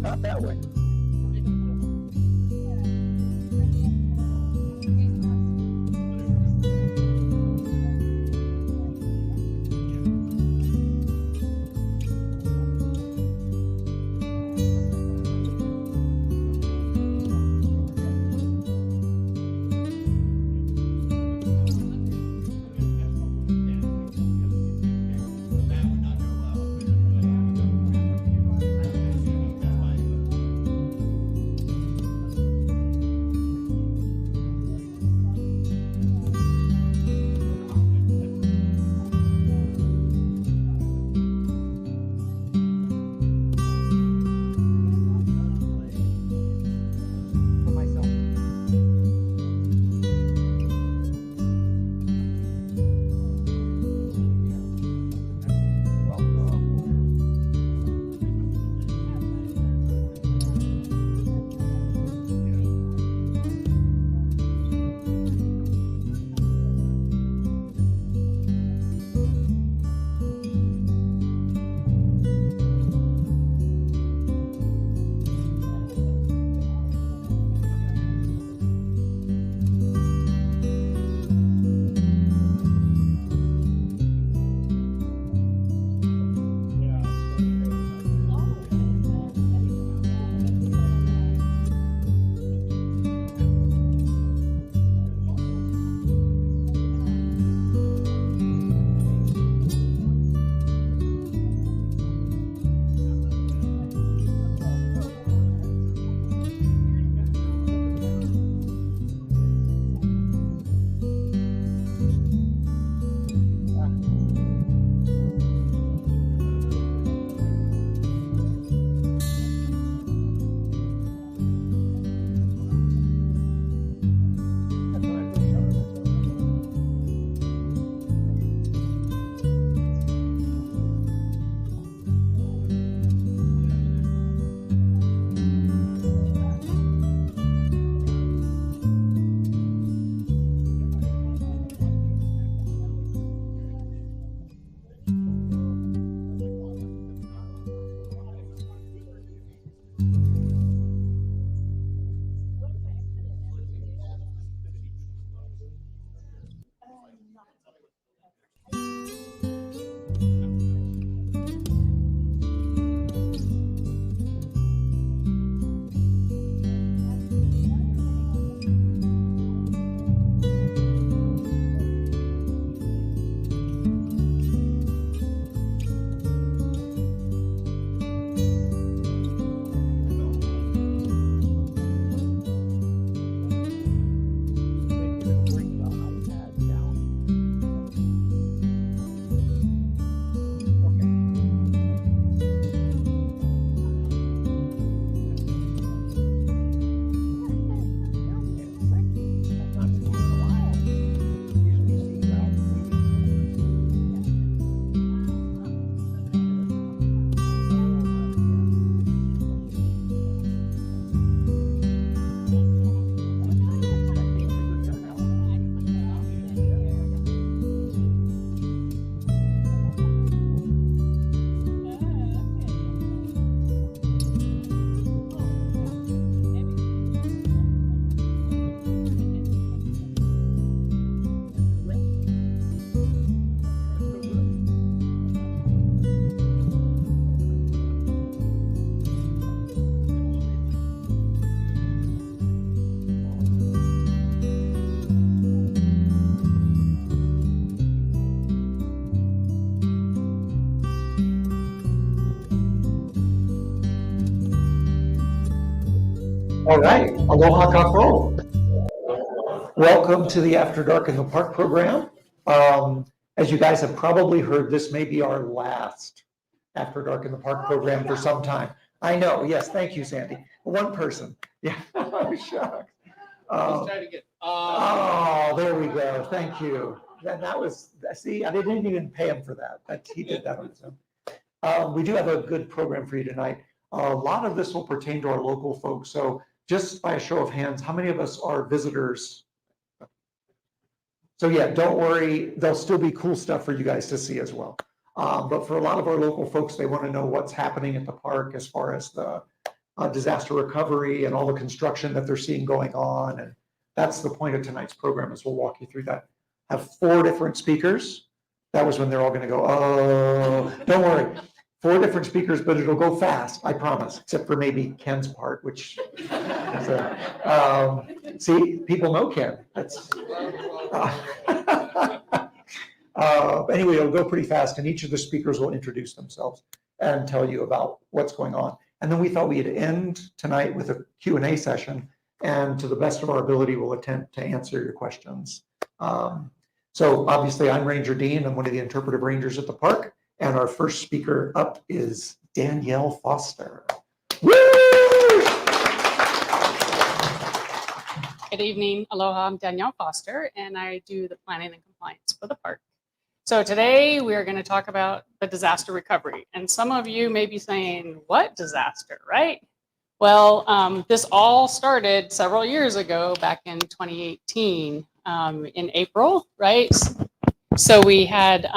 Not that way. All right, aloha kako. Welcome to the After Dark in the Park program. As you guys have probably heard, this may be our last After Dark in the Park program for some time. I know, yes, thank you, Sandy. One person, yeah, I'm shocked. Oh, there we go, thank you. That was, see, I didn't even pay him for that. He did that on his own. We do have a good program for you tonight. A lot of this will pertain to our local folks. So just by a show of hands, how many of us are visitors? So yeah, don't worry, there'll still be cool stuff for you guys to see as well. But for a lot of our local folks, they want to know what's happening at the park as far as the disaster recovery and all the construction that they're seeing going on. And that's the point of tonight's program, is we'll walk you through that. Have 4 different speakers. That was when they're all going to go, oh, don't worry. 4 different speakers, but it'll go fast, I promise, except for maybe Ken's part, which is see, people know Ken. That's anyway, it'll go pretty fast, and each of the speakers will introduce themselves and tell you about what's going on. And then we thought we'd end tonight with a Q&A session, and to the best of our ability, we'll attempt to answer your questions. So obviously, I'm Ranger Dean. I'm one of the interpretive rangers at the park. And our first speaker up is Danielle Foster. Woo! Good evening. Aloha, I'm Danielle Foster, and I do the planning and compliance for the park. So today we are going to talk about the disaster recovery. And some of you may be saying, what disaster, right? Well, this all started several years ago, back in 2018, in April, right? So we had,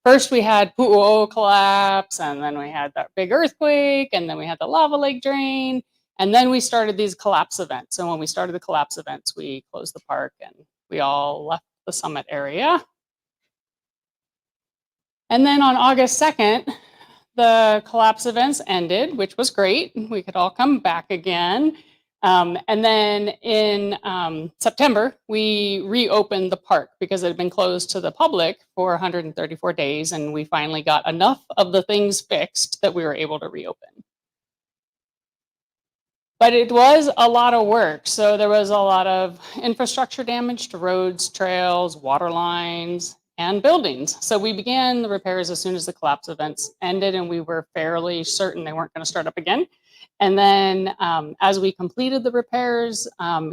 first we had Pu'u'o collapse, and then we had that big earthquake, and then we had the lava lake drain, and then we started these collapse events. And when we started the collapse events, we closed the park and we all left the summit area. And then on August 2nd, the collapse events ended, which was great. We could all come back again. And then in September, we reopened the park because it had been closed to the public for 134 days. And we finally got enough of the things fixed that we were able to reopen. But it was a lot of work. So there was a lot of infrastructure damage to roads, trails, water lines, and buildings. So we began the repairs as soon as the collapse events ended, and we were fairly certain they weren't going to start up again. And then as we completed the repairs,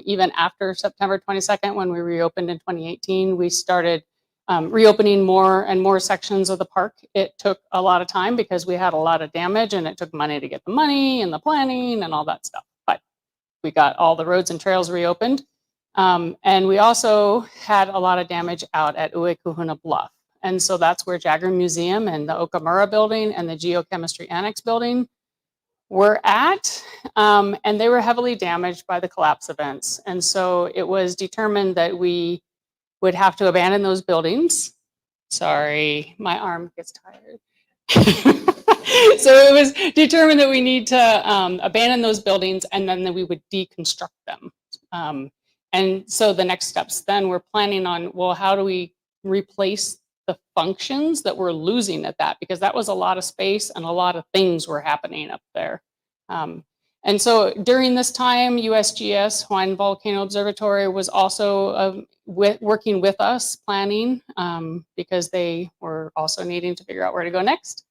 even after September 22nd, when we reopened in 2018, we started reopening more and more sections of the park. It took a lot of time because we had a lot of damage, and it took money to get the money and the planning and all that stuff. But we got all the roads and trails reopened. And we also had a lot of damage out at Uekuhuna Bluff. And so that's where Jagger Museum and the Okamura building and the Geochemistry Annex building were at. And they were heavily damaged by the collapse events. And so it was determined that we would have to abandon those buildings. Sorry, my arm gets tired. So it was determined that we need to abandon those buildings, and then we would deconstruct them. And so the next steps then we're planning on, well, how do we replace the functions that we're losing at that? Because that was a lot of space and a lot of things were happening up there. And so during this time, USGS, Hawaiian Volcano Observatory, was also working with us planning because they were also needing to figure out where to go next.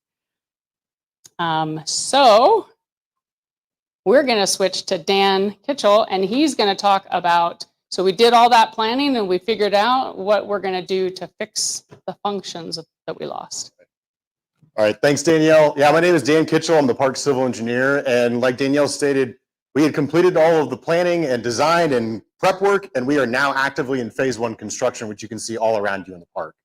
So we're going to switch to Dan Kitchell, and he's going to talk about, so we did all that planning and we figured out what we're going to do to fix the functions that we lost. All right, thanks, Danielle. Yeah, my name is Dan Kitchell. I'm the park civil engineer, and like Danielle stated, we had completed all of the planning and design and prep work, and we are now actively in phase 1 construction, which you can see all around you in the park.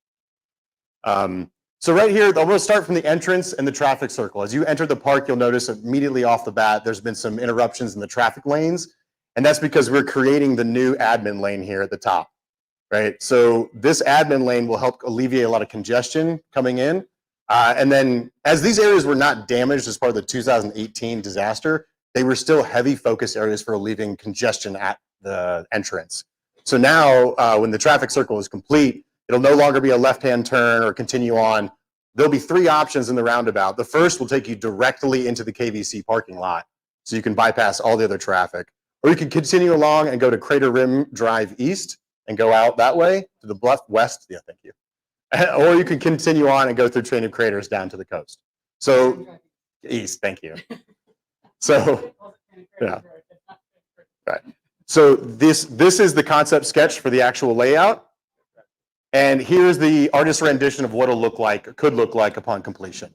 So right here, I'm going to start from the entrance and the traffic circle. As you enter the park, you'll notice immediately off the bat, there's been some interruptions in the traffic lanes. And that's because we're creating the new admin lane here at the top, right? So this admin lane will help alleviate a lot of congestion coming in. And then as these areas were not damaged as part of the 2018 disaster, they were still heavy focus areas for alleviating congestion at the entrance. So now when the traffic circle is complete, it'll no longer be a left-hand turn or continue on. There'll be 3 options in the roundabout. The first will take you directly into the KVC parking lot, so you can bypass all the other traffic. Or you can continue along and go to Crater Rim Drive East and go out that way to the Bluff West. Yeah, thank you. Or you can continue on and go through Train of Craters down to the coast. So, east, thank you. So, yeah. Right. So this is the concept sketch for the actual layout. And here's the artist's rendition of what it'll look like, or could look like upon completion.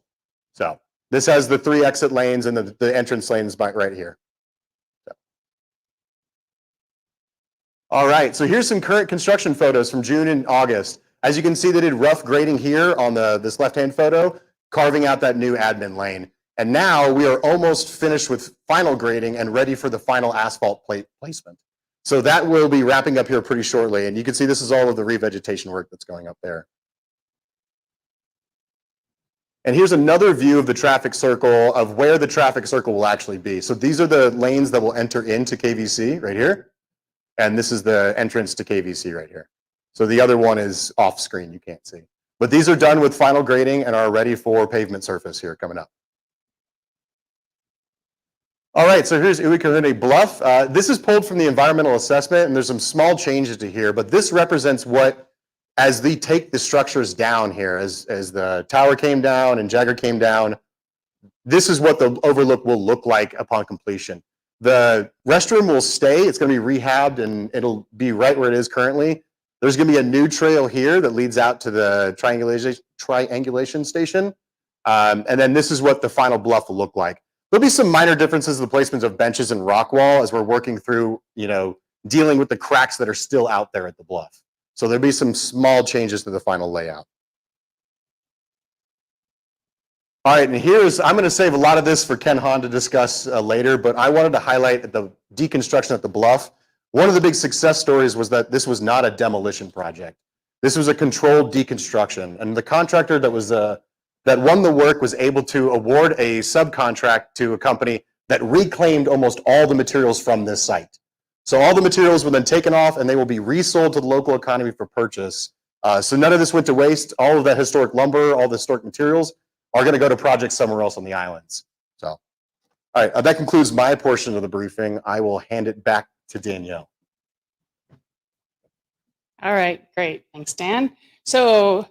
So this has the 3 exit lanes and the entrance lanes right here. So. All right, so here's some current construction photos from June and August. As you can see, they did rough grading here on this left-hand photo, carving out that new admin lane. And now we are almost finished with final grading and ready for the final asphalt plate placement. So that will be wrapping up here pretty shortly. And you can see this is all of the revegetation work that's going up there. And here's another view of the traffic circle of where the traffic circle will actually be. So these are the lanes that will enter into KVC right here. And this is the entrance to KVC right here. So the other one is off screen, you can't see. But these are done with final grading and are ready for pavement surface here coming up. All right, so here's Uwikahune Bluff. This is pulled from the environmental assessment, and there's some small changes to here, but this represents what, as they take the structures down here, as the tower came down and Jagger came down, this is what the overlook will look like upon completion. The restroom will stay, it's gonna be rehabbed, and it'll be right where it is currently. There's gonna be a new trail here that leads out to the triangulation station. And then this is what the final bluff will look like. There'll be some minor differences in the placement of benches and rock wall as we're working through, dealing with the cracks that are still out there at the bluff. So there'll be some small changes to the final layout. All right, and I'm going to save a lot of this for Ken Hahn to discuss later, but I wanted to highlight the deconstruction at the bluff. One of the big success stories was that this was not a demolition project. This was a controlled deconstruction, and the contractor that won the work was able to award a subcontract to a company that reclaimed almost all the materials from this site. So all the materials were then taken off and they will be resold to the local economy for purchase. So none of this went to waste. All of that historic lumber, all the historic materials are going to go to projects somewhere else on the islands. So, all right, that concludes my portion of the briefing. I will hand it back to Danielle. All right, great. Thanks, Dan. So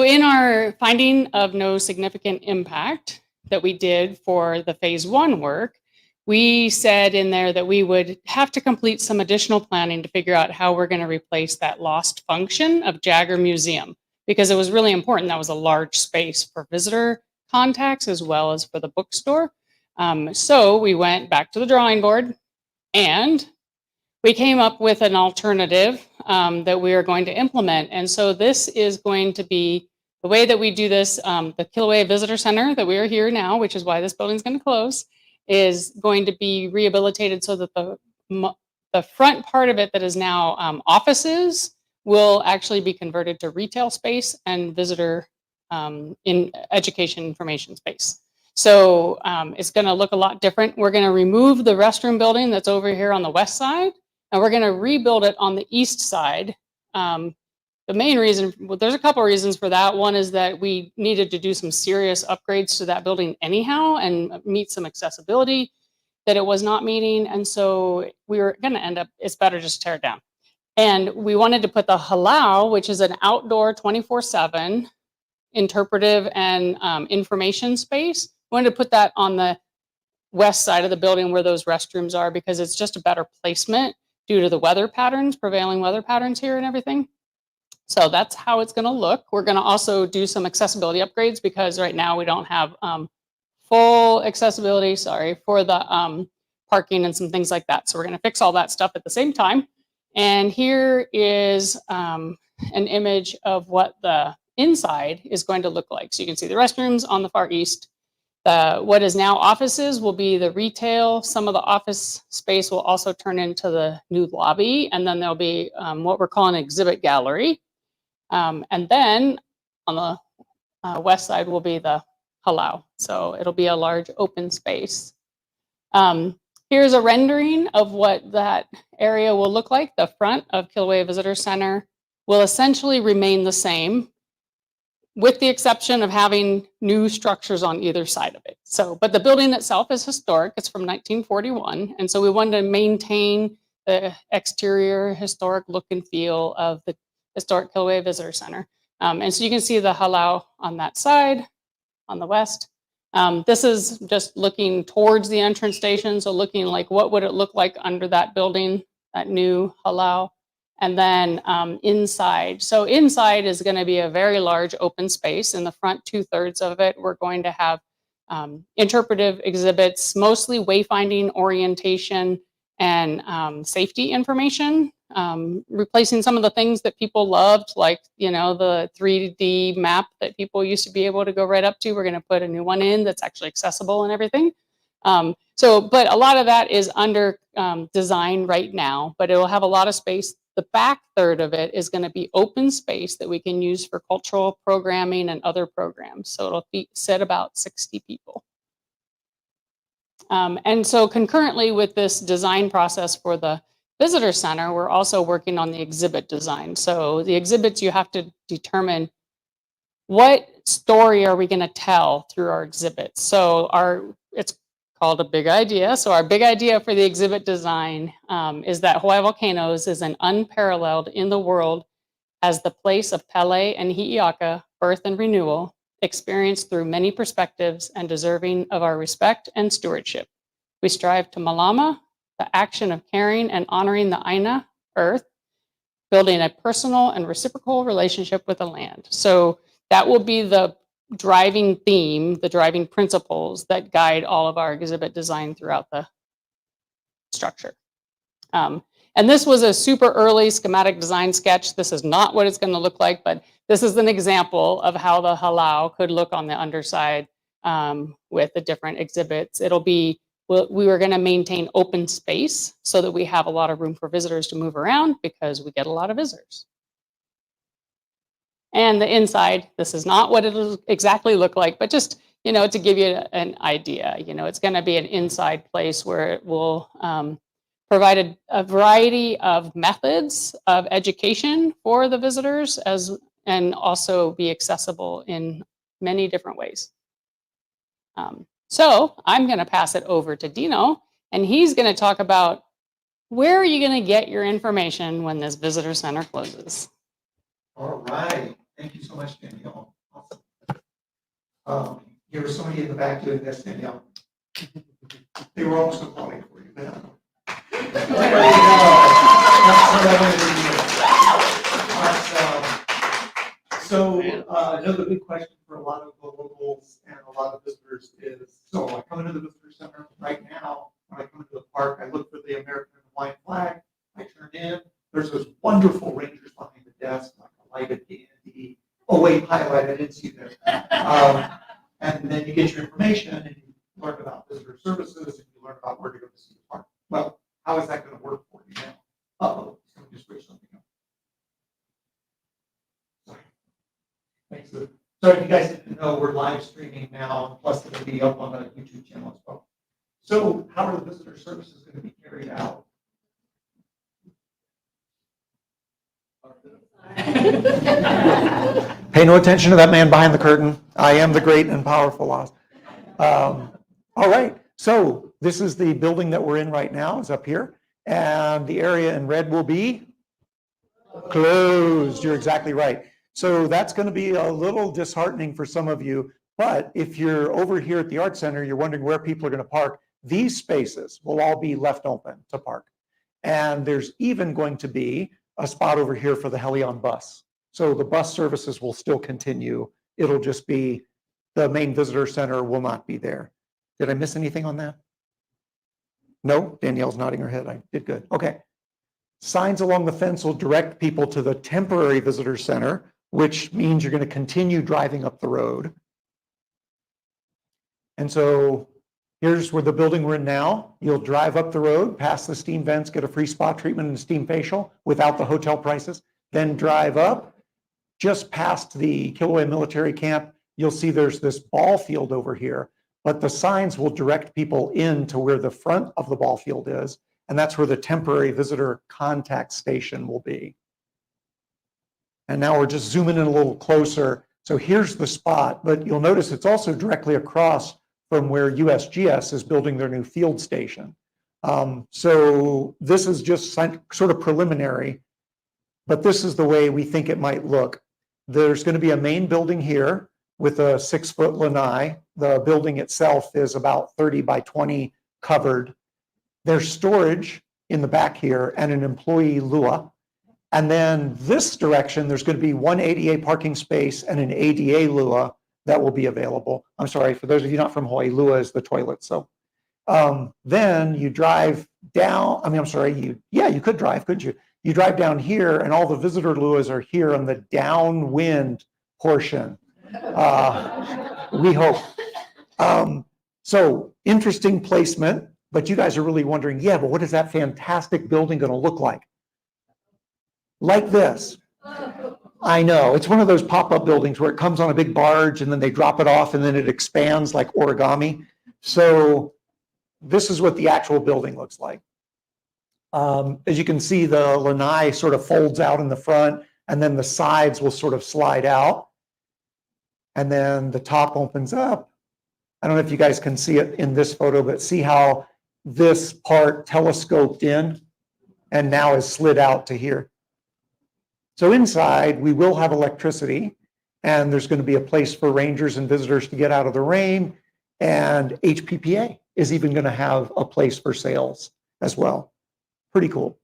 in our finding of no significant impact that we did for the phase 1 work, we said in there that we would have to complete some additional planning to figure out how we're going to replace that lost function of Jagger Museum, because it was really important. That was a large space for visitor contacts as well as for the bookstore. So we went back to the drawing board and we came up with an alternative that we are going to implement. And so this is going to be the way that we do this. The Kīlauea Visitor Center that we are here now, which is why this building is going to close, is going to be rehabilitated so that the front part of it that is now offices will actually be converted to retail space and visitor in education information space. So it's going to look a lot different. We're going to remove the restroom building that's over here on the west side, and we're going to rebuild it on the east side. The main reason, well, there's a couple of reasons for that. One is that we needed to do some serious upgrades to that building anyhow and meet some accessibility that it was not meeting. And so we were going to end up, it's better just to tear it down. And we wanted to put the hālau, which is an outdoor 24/7 interpretive and information space. We wanted to put that on the west side of the building where those restrooms are, because it's just a better placement due to the weather patterns, prevailing weather patterns here and everything. So that's how it's going to look. We're going to also do some accessibility upgrades, because right now we don't have full accessibility, for the parking and some things like that. So we're going to fix all that stuff at the same time. And here is an image of what the inside is going to look like. So you can see the restrooms on the far east. What is now offices will be the retail. Some of the office space will also turn into the new lobby. And then there'll be what we're calling an exhibit gallery. And then on the west side will be the hālau. So it'll be a large open space. Here's a rendering of what that area will look like. The front of Kīlauea Visitor Center will essentially remain the same, with the exception of having new structures on either side of it. So, but the building itself is historic. It's from 1941. And so we wanted to maintain the exterior historic look and feel of the historic Kīlauea Visitor Center. And so you can see the hālau on that side, on the west. This is just looking towards the entrance station. So looking like, what would it look like under that building, that new hālau? And then inside. So inside is going to be a very large open space. In the front 2/3 of it, we're going to have interpretive exhibits, mostly wayfinding, orientation, and safety information, replacing some of the things that people loved, like, you know, the 3D map that people used to be able to go right up to. We're going to put a new one in that's actually accessible and everything. But a lot of that is under design right now, but it will have a lot of space. The back third of it is going to be open space that we can use for cultural programming and other programs. So it'll sit about 60 people. And so concurrently with this design process for the visitor center, we're also working on the exhibit design. So the exhibits, you have to determine what story are we going to tell through our exhibits. So it's called a big idea. So our big idea for the exhibit design is that Hawaii Volcanoes is an unparalleled in the world as the place of Pele and Hi'iaka, birth and renewal, experienced through many perspectives and deserving of our respect and stewardship. We strive to malama, the action of caring and honoring the Aina, earth, building a personal and reciprocal relationship with the land. So that will be the driving theme, the driving principles that guide all of our exhibit design throughout the structure. And this was a super early schematic design sketch. This is not what it's going to look like, but this is an example of how the hālau could look on the underside with the different exhibits. It'll be, we were going to maintain open space so that we have a lot of room for visitors to move around because we get a lot of visitors. And the inside, this is not what it'll exactly look like, but just, you know, to give you an idea, you know, it's going to be an inside place where it will provide a variety of methods of education for the visitors and also be accessible in many different ways. So I'm going to pass it over to Dino, and he's going to talk about where are you going to get your information when this visitor center closes. All right. Thank you so much, Danielle. Awesome. There was somebody in the back doing this, Danielle. They were almost applauding for you. But So I know the big question for a lot of the locals and a lot of visitors is, so I come into the visitor center right now, when I come into the park, I look for the American and Hawaiian flag, I turn in, there's those wonderful rangers behind the desk, like a lighted dandy. Oh wait, highlight, I didn't see that. And then you get your information and you learn about visitor services and you learn about where to go to see the park. Well, how is that going to work for you now? Uh-oh, someone just raised something up. Sorry. Thanks. So if you guys didn't know, we're live streaming now, plus it'll be up on the YouTube channel as well. So how are the visitor services going to be carried out? Pay no attention to that man behind the curtain. I am the great and powerful Oz. All right, so this is the building that we're in right now, is up here. And the area in red will be closed. You're exactly right. So that's going to be a little disheartening for some of you. But if you're over here at the Art Center, you're wondering where people are going to park, these spaces will all be left open to park. And there's even going to be a spot over here for the Helion bus. So the bus services will still continue. It'll just be the main visitor center will not be there. Did I miss anything on that? No? Danielle's nodding her head. I did good. Okay. Signs along the fence will direct people to the temporary visitor center, which means you're going to continue driving up the road. And so here's where the building we're in now. You'll drive up the road, past the steam vents, get a free spa treatment and a steam facial without the hotel prices, then drive up just past the Kīlauea military camp. You'll see there's this ball field over here, but the signs will direct people into where the front of the ball field is, and that's where the temporary visitor contact station will be. And now we're just zooming in a little closer. So here's the spot, but you'll notice it's also directly across from where USGS is building their new field station. So this is just sort of preliminary, but this is the way we think it might look. There's going to be a main building here with a 6-foot lanai. The building itself is about 30 by 20 covered. There's storage in the back here and an employee lua. And then this direction, there's going to be one ADA parking space and an ADA lua that will be available. I'm sorry, for those of you not from Hawaii, lua is the toilet. So then you drive down, I mean, I'm sorry, you could drive, couldn't you? You drive down here and all the visitor luas are here on the downwind portion. We hope. So interesting placement, but you guys are really wondering, yeah, but what is that fantastic building going to look like? Like this. I know, it's one of those pop-up buildings where it comes on a big barge and then they drop it off and then it expands like origami. So this is what the actual building looks like. As you can see, the lanai sort of folds out in the front and then the sides will sort of slide out. And then the top opens up. I don't know if you guys can see it in this photo, but see how this part telescoped in and now is slid out to here. So inside, we will have electricity, and there's going to be a place for rangers and visitors to get out of the rain, and HPPA is even going to have a place for sales as well. Pretty cool.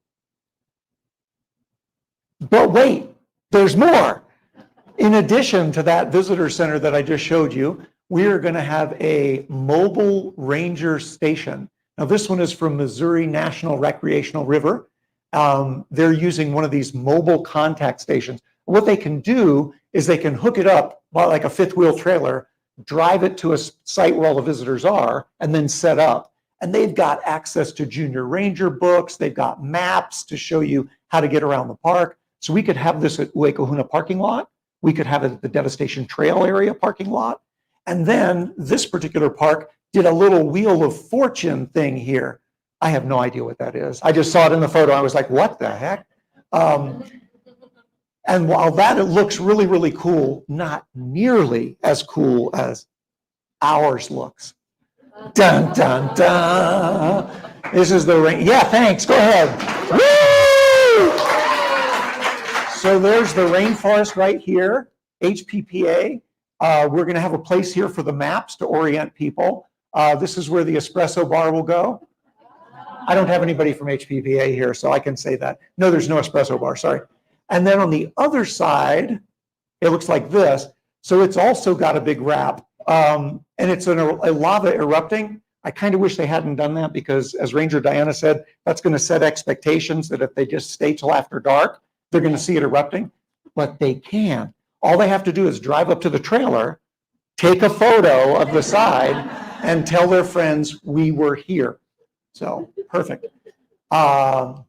But wait, there's more. In addition to that visitor center that I just showed you, we are going to have a mobile ranger station. Now, this one is from Missouri National Recreational River. They're using one of these mobile contact stations. What they can do is they can hook it up like a fifth wheel trailer, drive it to a site where all the visitors are, and then set up. And they've got access to junior ranger books. They've got maps to show you how to get around the park. So we could have this at Waikahuna parking lot. We could have it at the Devastation Trail area parking lot. And then this particular park did a little Wheel of Fortune thing here. I have no idea what that is. I just saw it in the photo. I was like, what the heck? And while that it looks really, really cool, not nearly as cool as ours looks. Dun, dun, dun. This is the rain. Yeah, thanks. Go ahead. Woo! So there's the rainforest right here, HPPA. We're going to have a place here for the maps to orient people. This is where the espresso bar will go. I don't have anybody from HPPA here, so I can say that. No, there's no espresso bar, sorry. And then on the other side, it looks like this. So it's also got a big wrap. And it's a lava erupting. I kind of wish they hadn't done that because, as Ranger Diana said, that's going to set expectations that if they just stay till after dark, they're going to see it erupting. But they can. All they have to do is drive up to the trailer, take a photo of the side, and tell their friends, we were here. So, perfect. And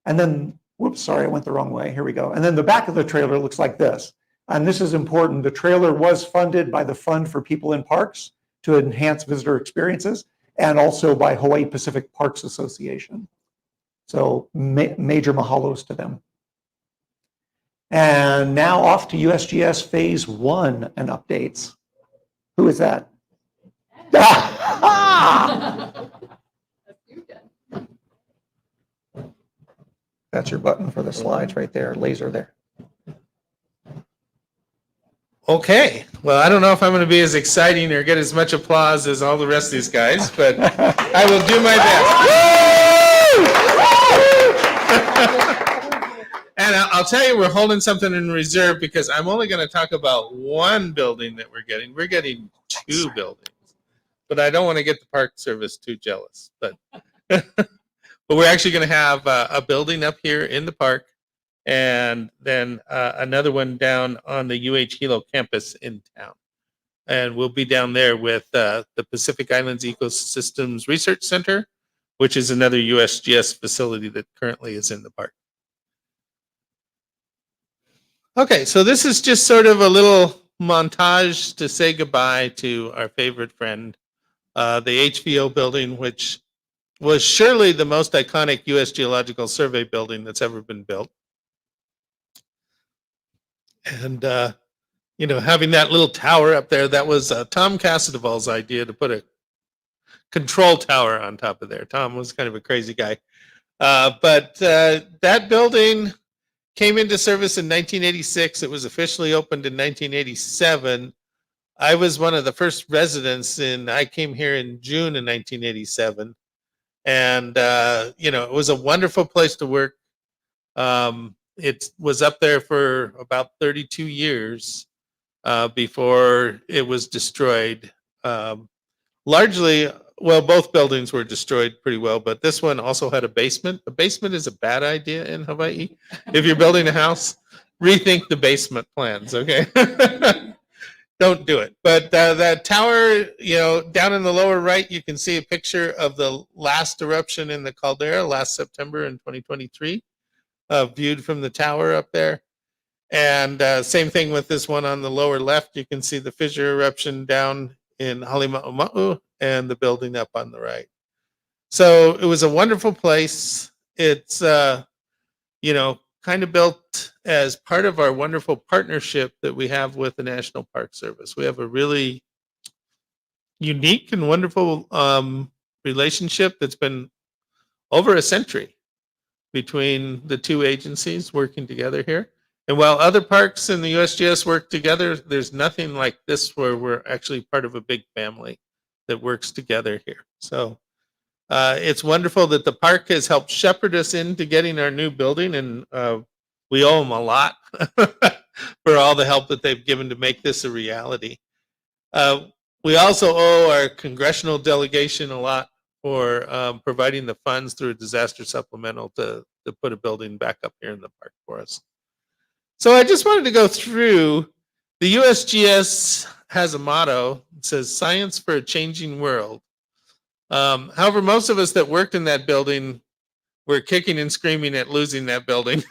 then, whoops, sorry, I went the wrong way. Here we go. And then the back of the trailer looks like this. And this is important. The trailer was funded by the Fund for People in Parks to enhance visitor experiences, and also by Hawaii Pacific Parks Association. So, major mahalos to them. And now off to USGS Phase 1 and updates. Who is that? That's your button for the slides right there, laser there. Okay, well, I don't know if I'm going to be as exciting or get as much applause as all the rest of these guys, but I will do my best. And I'll tell you, we're holding something in reserve because I'm only going to talk about one building that we're getting. We're getting two buildings, but I don't want to get the Park Service too jealous. But but we're actually going to have a building up here in the park, and then another one down on the Hilo campus in town. And we'll be down there with the Pacific Islands Ecosystems Research Center, which is another USGS facility that currently is in the park. Okay, so this is just sort of a little montage to say goodbye to our favorite friend, the HVO building, which was surely the most iconic U.S. Geological Survey building that's ever been built. And, you know, having that little tower up there, that was Tom Cassadeval's idea to put a control tower on top of there. Tom was kind of a crazy guy. But that building came into service in 1986. It was officially opened in 1987. I was one of the first residents I came here in June of 1987. And, you know, it was a wonderful place to work. It was up there for about 32 years before it was destroyed, largely well, both buildings were destroyed pretty well, but this one also had a basement. A basement is a bad idea in Hawaii. If you're building a house, rethink the basement plans, okay? Don't do it. But that tower, down in the lower right, you can see a picture of the last eruption in the caldera last September in 2023, viewed from the tower up there. And same thing with this one on the lower left. You can see the fissure eruption down in Halima'uma'u and the building up on the right. So it was a wonderful place. It's, kind of built as part of our wonderful partnership that we have with the National Park Service. We have a really unique and wonderful relationship that's been over a century between the two agencies working together here. And while other parks in the USGS work together, there's nothing like this where we're actually part of a big family that works together here. So it's wonderful that the park has helped shepherd us into getting our new building, and we owe them a lot for all the help that they've given to make this a reality. We also owe our congressional delegation a lot for providing the funds through a disaster supplemental to put a building back up here in the park for us. So I just wanted to go through, the USGS has a motto. It says, "Science for a changing world." However, most of us that worked in that building were kicking and screaming at losing that building.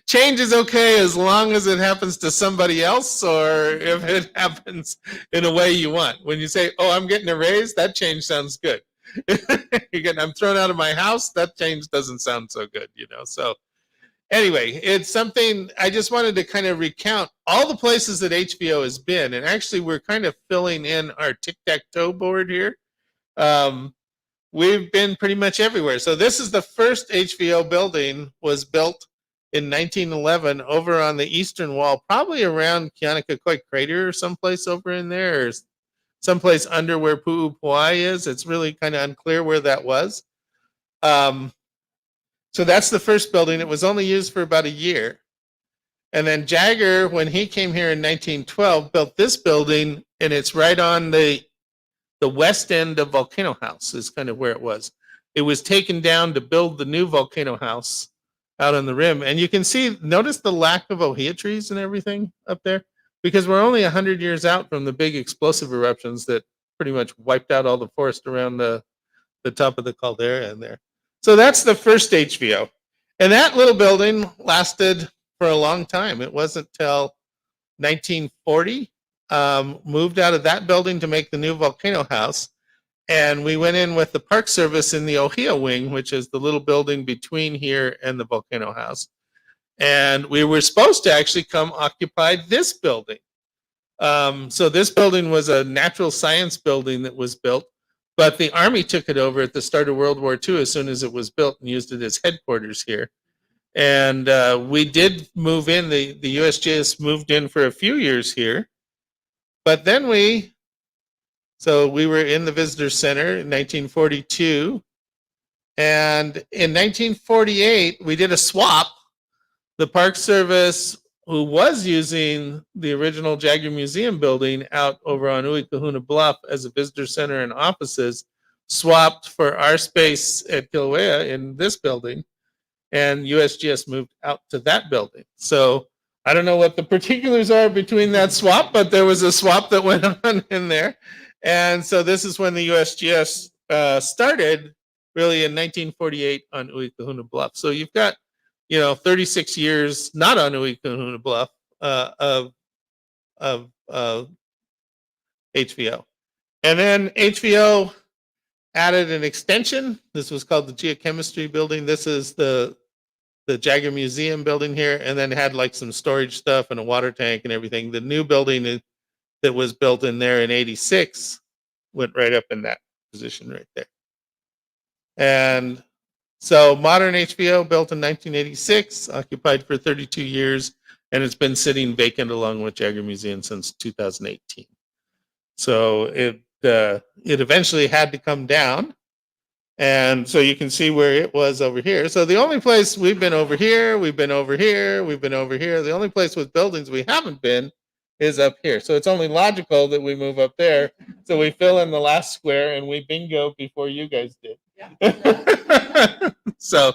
Change is okay as long as it happens to somebody else, or if it happens in a way you want. When you say, "Oh, I'm getting a raise," that change sounds good. I'm thrown out of my house, that change doesn't sound so good, So anyway, it's something I just wanted to kind of recount all the places that HVO has been. And actually, we're kind of filling in our tic-tac-toe board here. We've been pretty much everywhere. So this is the first HVO building, was built in 1911 over on the eastern wall, probably around Keonekakoi Crater or someplace over in there, or someplace under where Pu'upuai is. It's really kind of unclear where that was. So that's the first building. It was only used for about a year. And then Jagger, when he came here in 1912, built this building, and it's right on the west end of Volcano House is kind of where it was. It was taken down to build the new Volcano House out on the rim. And you can see, notice the lack of ohia trees and everything up there, because we're only 100 years out from the big explosive eruptions that pretty much wiped out all the forest around the top of the caldera in there. So that's the first HVO. And that little building lasted for a long time. It wasn't till 1940, moved out of that building to make the new Volcano House. And we went in with the Park Service in the Ohia wing, which is the little building between here and the Volcano House. And we were supposed to actually come occupy this building. So this building was a natural science building that was built, but the Army took it over at the start of World War II as soon as it was built and used it as headquarters here. And we did move in, the USGS moved in for a few years here. But then we were in the Visitor Center in 1942. And in 1948, we did a swap. The Park Service, who was using the original Jagger Museum building out over on Uikahuna Bluff as a visitor center and offices, swapped for our space at Kīlauea in this building, and USGS moved out to that building. So I don't know what the particulars are between that swap, but there was a swap that went on in there. And so this is when the USGS started, really in 1948 on Uikahuna Bluff. So you've got 36 years not on Uikahuna Bluff of HVO. And then HVO added an extension. This was called the Geochemistry building. This is the Jagger Museum building here, and then had like some storage stuff and a water tank and everything. The new building that was built in there in 86 went right up in that position right there. And so modern HVO built in 1986, occupied for 32 years, and it's been sitting vacant along with Jagger Museum since 2018. So it eventually had to come down. And so you can see where it was over here. So the only place we've been over here, we've been over here, we've been over here. The only place with buildings we haven't been is up here. So it's only logical that we move up there. So we fill in the last square and we bingo before you guys did. Yeah. So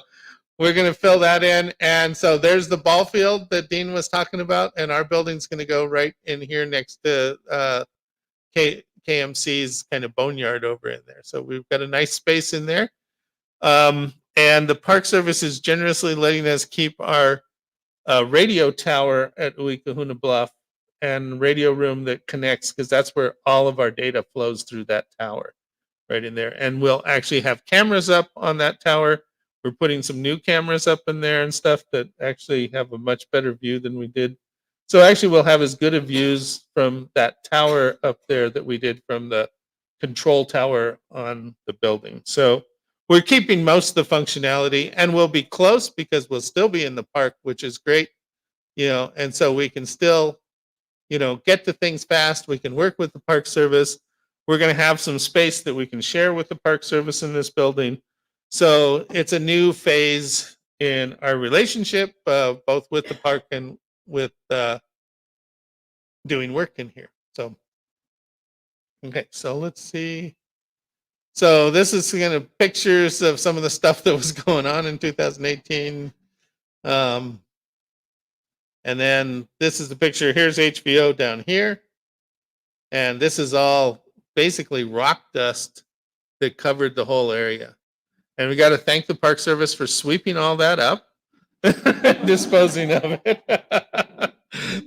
we're going to fill that in. And so there's the ball field that Dean was talking about. And our building's going to go right in here next to KMC's kind of boneyard over in there. So we've got a nice space in there. And the Park Service is generously letting us keep our radio tower at Uikahuna Bluff and radio room that connects, because that's where all of our data flows through that tower right in there. And we'll actually have cameras up on that tower. We're putting some new cameras up in there and stuff that actually have a much better view than we did. So actually we'll have as good a views from that tower up there that we did from the control tower on the building. So we're keeping most of the functionality, and we'll be close because we'll still be in the park, which is great, and so we can still, get to things fast. We can work with the Park Service. We're going to have some space that we can share with the Park Service in this building. So it's a new phase in our relationship, both with the park and with doing work in here. So, okay, so let's see. So this is kind of pictures of some of the stuff that was going on in 2018. And then this is the picture. Here's HBO down here. And this is all basically rock dust that covered the whole area. And we got to thank the Park Service for sweeping all that up, disposing of it.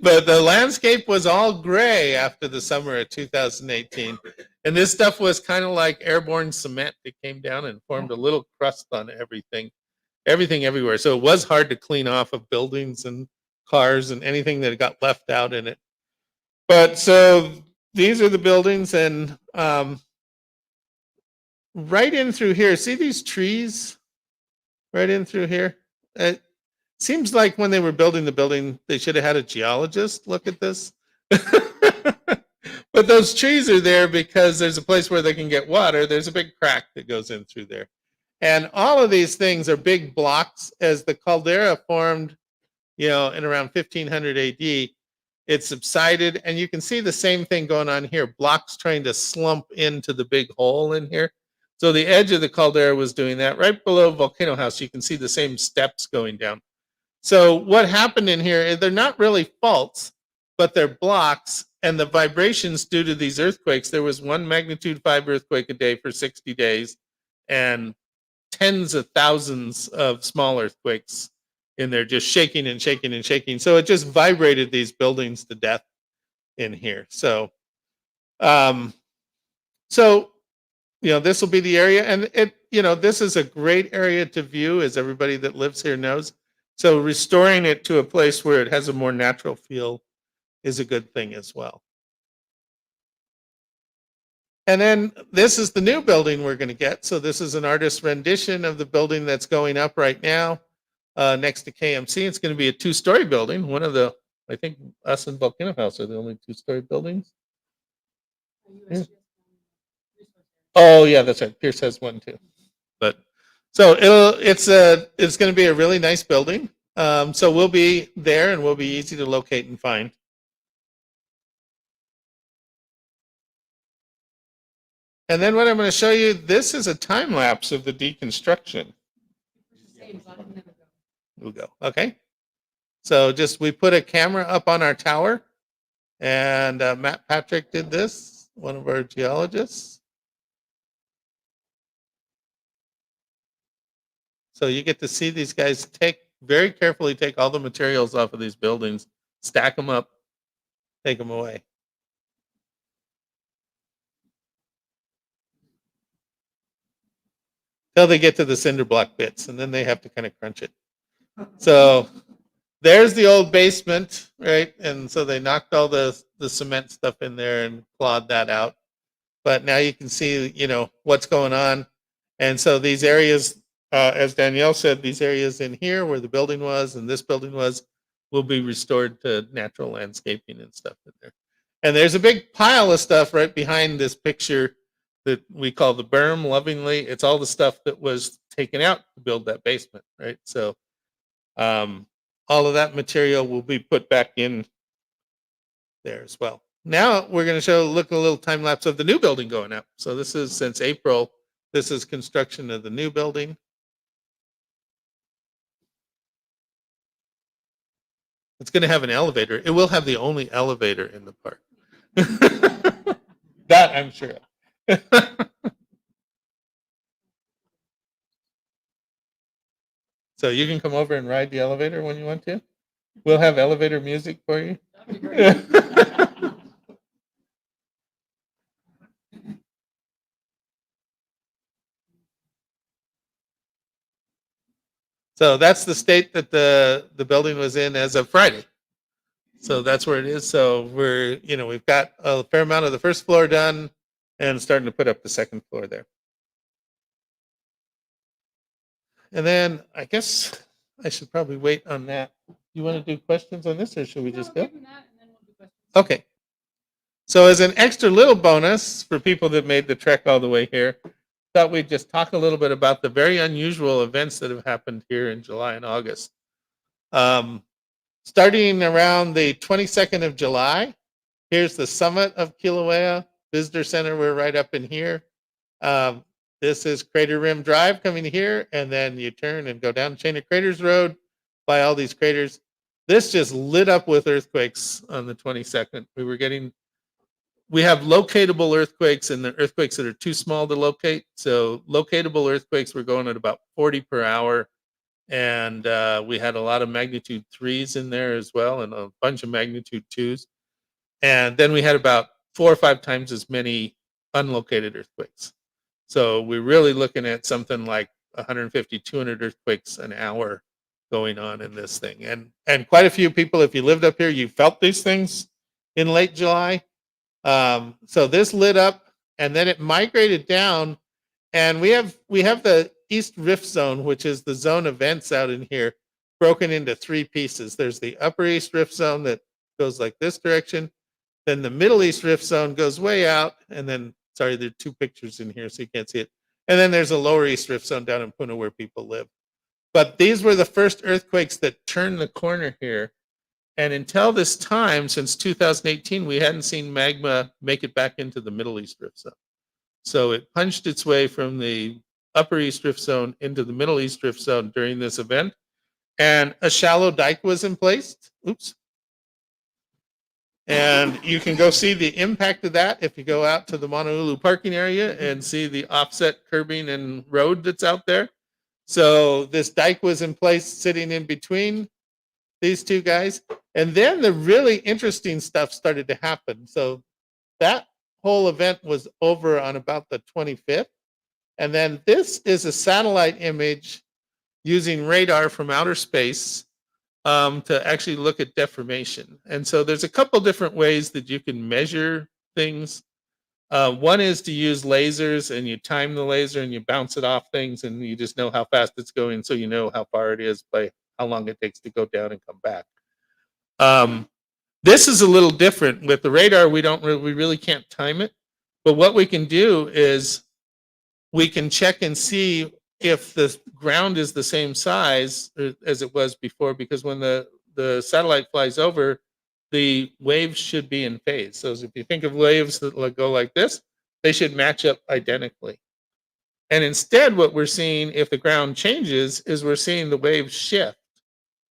But the landscape was all gray after the summer of 2018. And this stuff was kind of like airborne cement. It came down and formed a little crust on everything everywhere. So it was hard to clean off of buildings and cars and anything that got left out in it. But so these are the buildings, and right in through here, see these trees right in through here? It seems like when they were building the building, they should have had a geologist look at this. But those trees are there because there's a place where they can get water. There's a big crack that goes in through there. And all of these things are big blocks. As the caldera formed, in around 1500 AD, it subsided. And you can see the same thing going on here, blocks trying to slump into the big hole in here. So the edge of the caldera was doing that. Right below Volcano House, you can see the same steps going down. So what happened in here is they're not really faults, but they're blocks. And the vibrations due to these earthquakes, there was 1 magnitude 5 earthquake a day for 60 days and tens of thousands of small earthquakes in there, just shaking and shaking and shaking. So it just vibrated these buildings to death in here. So, this will be the area. And this is a great area to view, as everybody that lives here knows. So restoring it to a place where it has a more natural feel is a good thing as well. And then this is the new building we're going to get. So this is an artist's rendition of the building that's going up right now next to KMC. It's going to be a 2-story building. One of the, I think us and Volcano House are the only 2-story buildings. Yeah. Oh yeah, that's right. Pierce has one too. But so it's going to be a really nice building. So we'll be there, and we'll be easy to locate and find. And then what I'm going to show you, this is a time lapse of the deconstruction. We'll go. Okay. So we put a camera up on our tower, and Matt Patrick did this, one of our geologists. So you get to see these guys very carefully take all the materials off of these buildings, stack them up, take them away. Till they get to the cinder block bits, and then they have to kind of crunch it. So there's the old basement, right? And so they knocked all the cement stuff in there and clawed that out. But now you can see, what's going on. And so these areas, as Danielle said, these areas in here where the building was and this building was, will be restored to natural landscaping and stuff in there. And there's a big pile of stuff right behind this picture that we call the berm lovingly. It's all the stuff that was taken out to build that basement, right? So all of that material will be put back in there as well. Now we're going to look a little time lapse of the new building going up. So this is since April. This is construction of the new building. It's going to have an elevator. It will have the only elevator in the park. That I'm sure of. So you can come over and ride the elevator when you want to. We'll have elevator music for you. That'd be great. So that's the state that the building was in as of Friday. So that's where it is. So we've got a fair amount of the first floor done and starting to put up the second floor there. And then I guess I should probably wait on that. You want to do questions on this or should we just go? Okay. So as an extra little bonus for people that made the trek all the way here, thought we'd just talk a little bit about the very unusual events that have happened here in July and August. Starting around the 22nd of July, here's the summit of Kīlauea Visitor Center. We're right up in here. This is Crater Rim Drive coming here, and then you turn and go down Chain of Craters Road by all these craters. This just lit up with earthquakes on the 22nd. We have locatable earthquakes and the earthquakes that are too small to locate. So locatable earthquakes were going at about 40 per hour. And we had a lot of magnitude 3s in there as well and a bunch of magnitude 2s. And then we had about 4 or 5 times as many unlocated earthquakes. So we're really looking at something like 150, 200 earthquakes an hour going on in this thing. And quite a few people, if you lived up here, you felt these things in late July. So this lit up and then it migrated down, and we have the East Rift Zone, which is the zone of vents out in here, broken into 3 pieces. There's the Upper East Rift Zone that goes like this direction. Then the Middle East Rift Zone goes way out, and then, sorry, there are 2 pictures in here so you can't see it. And then there's a Lower East Rift Zone down in Puna where people live. But these were the first earthquakes that turned the corner here. And until this time, since 2018, we hadn't seen magma make it back into the Middle East Rift Zone. So it punched its way from the Upper East Rift Zone into the Middle East Rift Zone during this event. And a shallow dike was in place. Oops. And you can go see the impact of that if you go out to the Honolulu parking area and see the offset curbing and road that's out there. So this dike was in place sitting in between these 2 guys. And then the really interesting stuff started to happen. So that whole event was over on about the 25th. And then this is a satellite image using radar from outer space to actually look at deformation. And so there's a couple different ways that you can measure things. One is to use lasers, and you time the laser and you bounce it off things, and you just know how fast it's going, so you know how far it is by how long it takes to go down and come back. This is a little different. With the radar, we really can't time it. But what we can do is we can check and see if the ground is the same size as it was before, because when the satellite flies over, the waves should be in phase. So if you think of waves that go like this, they should match up identically. And instead, what we're seeing, if the ground changes, is we're seeing the waves shift.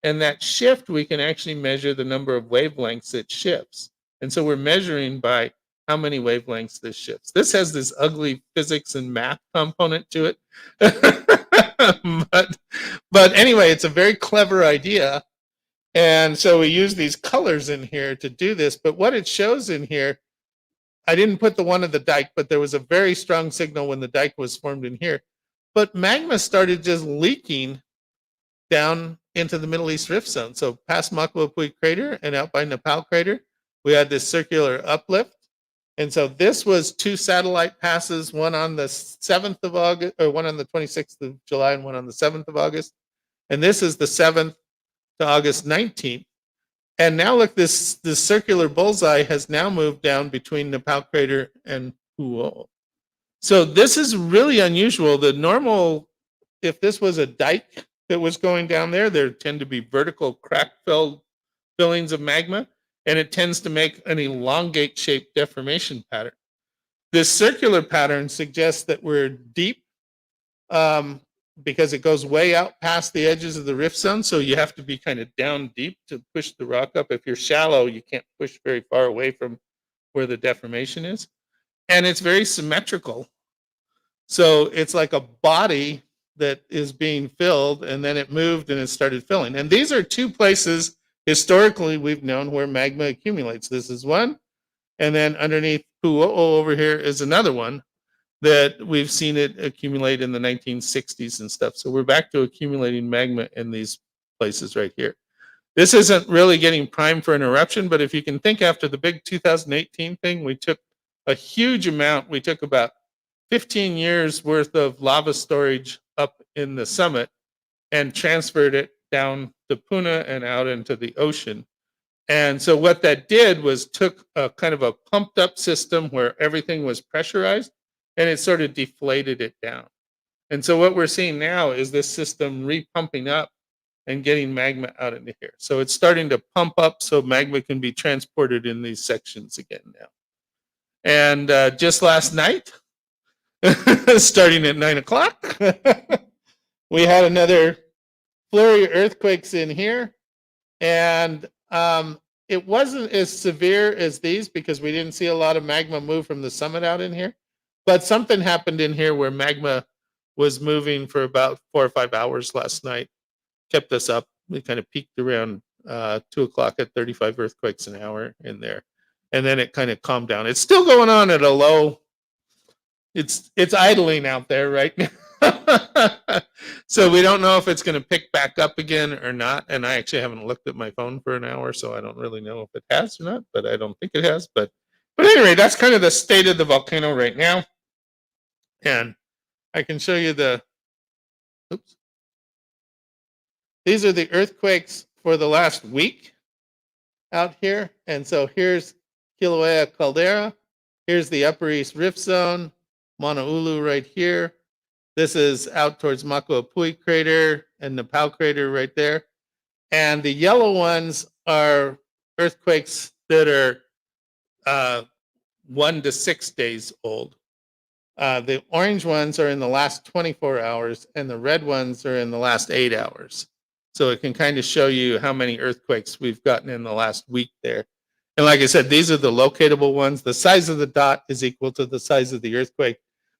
And that shift, we can actually measure the number of wavelengths it shifts. And so we're measuring by how many wavelengths this shifts. This has this ugly physics and math component to it. but anyway, it's a very clever idea. And so we use these colors in here to do this. But what it shows in here, I didn't put the one of the dike, but there was a very strong signal when the dike was formed in here. But magma started just leaking down into the Middle East Rift Zone. So past Makuapui Crater and out by Nepal Crater, we had this circular uplift. And so this was 2 satellite passes, one on the 7th of August, or one on the 26th of July and one on the 7th of August. And this is the 7th to August 19th. And now look, this circular bullseye has now moved down between Nepal Crater and Huo. So this is really unusual. The normal, if this was a dike that was going down there, there tend to be vertical crack-filled fillings of magma. and it tends to make an elongate shaped deformation pattern. This circular pattern suggests that we're deep because it goes way out past the edges of the rift zone. So you have to be kind of down deep to push the rock up. If you're shallow, you can't push very far away from where the deformation is. And it's very symmetrical. So it's like a body that is being filled, and then it moved and it started filling. And these are two places historically we've known where magma accumulates. This is one, and then underneath Pu'o'o over here is another one that we've seen it accumulate in the 1960s and stuff. So we're back to accumulating magma in these places right here. This isn't really getting primed for an eruption, but if you can think after the big 2018 thing, we took a huge amount. We took about 15 years worth of lava storage up in the summit and transferred it down to Puna and out into the ocean. And so what that did was took a kind of a pumped up system where everything was pressurized, and it sort of deflated it down. And so what we're seeing now is this system repumping up and getting magma out into here. So it's starting to pump up so magma can be transported in these sections again now. And just last night, starting at 9 o'clock, we had another flurry of earthquakes in here. And it wasn't as severe as these because we didn't see a lot of magma move from the summit out in here. But something happened in here where magma was moving for about 4 or 5 hours last night, kept us up. We kind of peaked around 2 o'clock at 35 earthquakes an hour in there. And then it kind of calmed down. It's still going on at a low. It's idling out there right now. So we don't know if it's going to pick back up again or not. And I actually haven't looked at my phone for an hour, so I don't really know if it has or not, but I don't think it has. But anyway, that's kind of the state of the volcano right now. And I can show you these are the earthquakes for the last week out here. And so here's Kilauea caldera. Here's the Upper East Rift Zone, Mauna Ulu right here. This is out towards Makuapui crater and Nepal crater right there. And the yellow ones are earthquakes that are 1 to 6 days old. The orange ones are in the last 24 hours, and the red ones are in the last 8 hours. So it can kind of show you how many earthquakes we've gotten in the last week there. And like I said, these are the locatable ones. The size of the dot is equal to the size of the earthquake.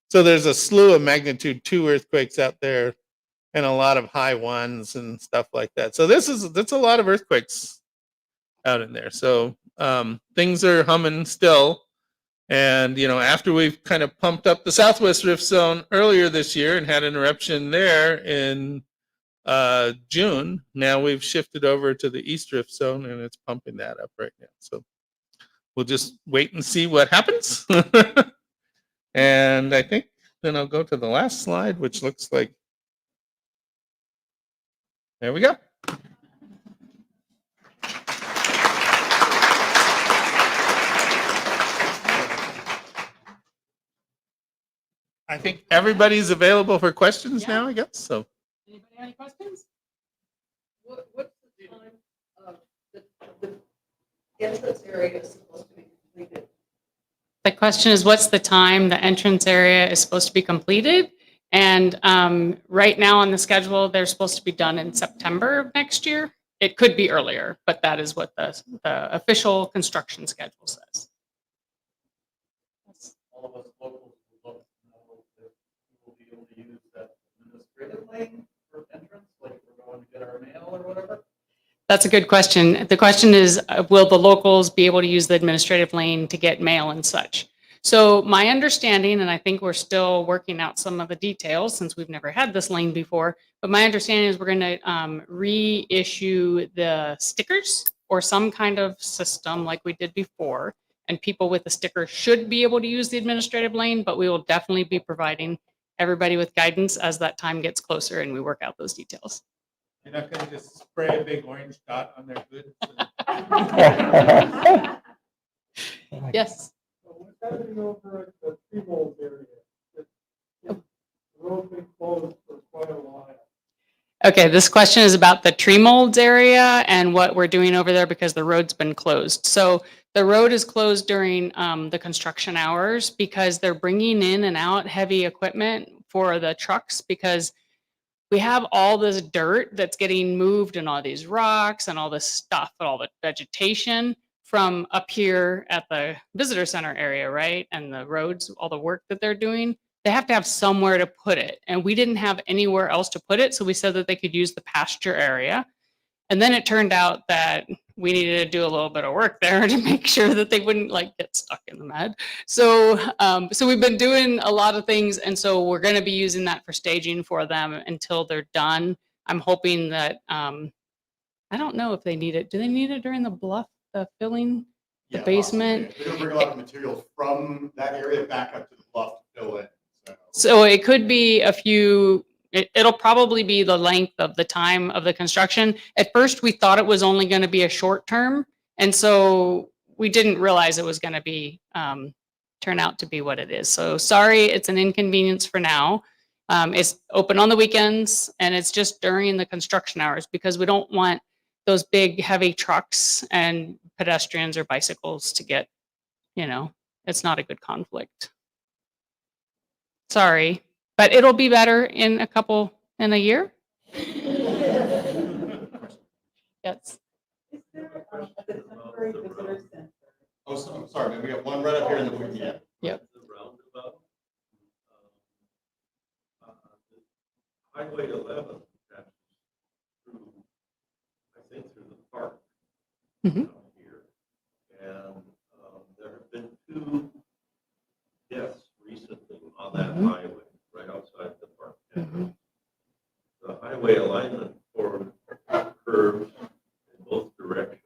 So there's a slew of magnitude 2 earthquakes out there and a lot of high ones and stuff like that. So that's a lot of earthquakes out in there. So things are humming still. And, you know, after we've kind of pumped up the Southwest Rift Zone earlier this year and had an eruption there in June, now we've shifted over to the East Rift Zone and it's pumping that up right now. So we'll just wait and see what happens. And I think then I'll go to the last slide, which looks like, there we go. I think everybody's available for questions now, I guess. So, Anybody have any questions? What's the time of the entrance area is supposed to be completed? The question is, what's the time the entrance area is supposed to be completed? And right now on the schedule, they're supposed to be done in September of next year. It could be earlier, but that is what the official construction schedule says. All of us locals would love to know if we will be able to use that administrative lane for entrance, like if we're going to get our mail or whatever. That's a good question. The question is, will the locals be able to use the administrative lane to get mail and such? So my understanding, and I think we're still working out some of the details since we've never had this lane before, but my understanding is we're going to reissue the stickers or some kind of system like we did before. And people with the sticker should be able to use the administrative lane, but we will definitely be providing everybody with guidance as that time gets closer and we work out those details. you're not going to just spray a big orange dot on their goods. Yes. So what's happening over at the Tree area? The road been closed for quite a while. Okay, this question is about the tree molds area and what we're doing over there because the road's been closed. So the road is closed during the construction hours because they're bringing in and out heavy equipment for the trucks because we have all this dirt that's getting moved and all these rocks and all this stuff, all the vegetation from up here at the visitor center area, right? And the roads, all the work that they're doing, they have to have somewhere to put it. And we didn't have anywhere else to put it. So we said that they could use the pasture area. And then it turned out that we needed to do a little bit of work there to make sure that they wouldn't like get stuck in the mud. So, so we've been doing a lot of things. And so we're going to be using that for staging for them until they're done. I'm hoping that, I don't know if they need it. Do they need it during the bluff, the filling? The basement. They're gonna bring a lot of material from that area back up to the bluff to fill in. So it could be a few, it'll probably be the length of the time of the construction. At first, we thought it was only going to be a short term. And so we didn't realize it was going to be, turn out to be what it is. So sorry, it's an inconvenience for now. It's open on the weekends and it's just during the construction hours because we don't want those big heavy trucks and pedestrians or bicycles to get, it's not a good conflict. Sorry, but it'll be better in a year. Yes. Is there the temporary visitor center? Oh, so, I'm sorry, man, we got one right up here in the, yeah. Yep. The roundabout. Highway 11 passes through, I think, through the park Mhm. out here. And there have been 2 deaths recently on that Mhm. highway, right outside the park. Mhm. The highway alignment for curves in both directions,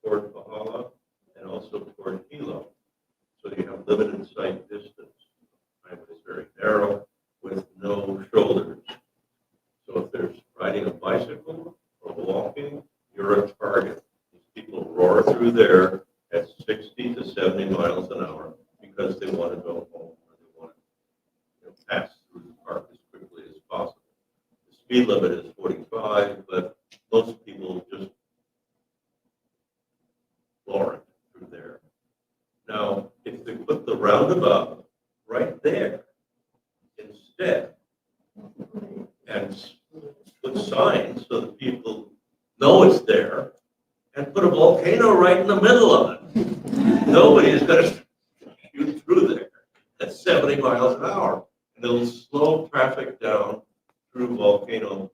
toward hālau and also toward Kīlauea. So you have limited sight distance. The highway is very narrow with no shoulders. So if there's riding a bicycle or walking, you're a target. These people roar through there at 60 to 70 miles an hour because they want to go home or they want to pass through the park as quickly as possible. The speed limit is 45, but most people just roar it through there. Now, if they put the roundabout right there instead and put signs so that people know it's there and put a volcano right in the middle of it, nobody is going to shoot through there at 70 miles an hour. And it'll slow traffic down through volcano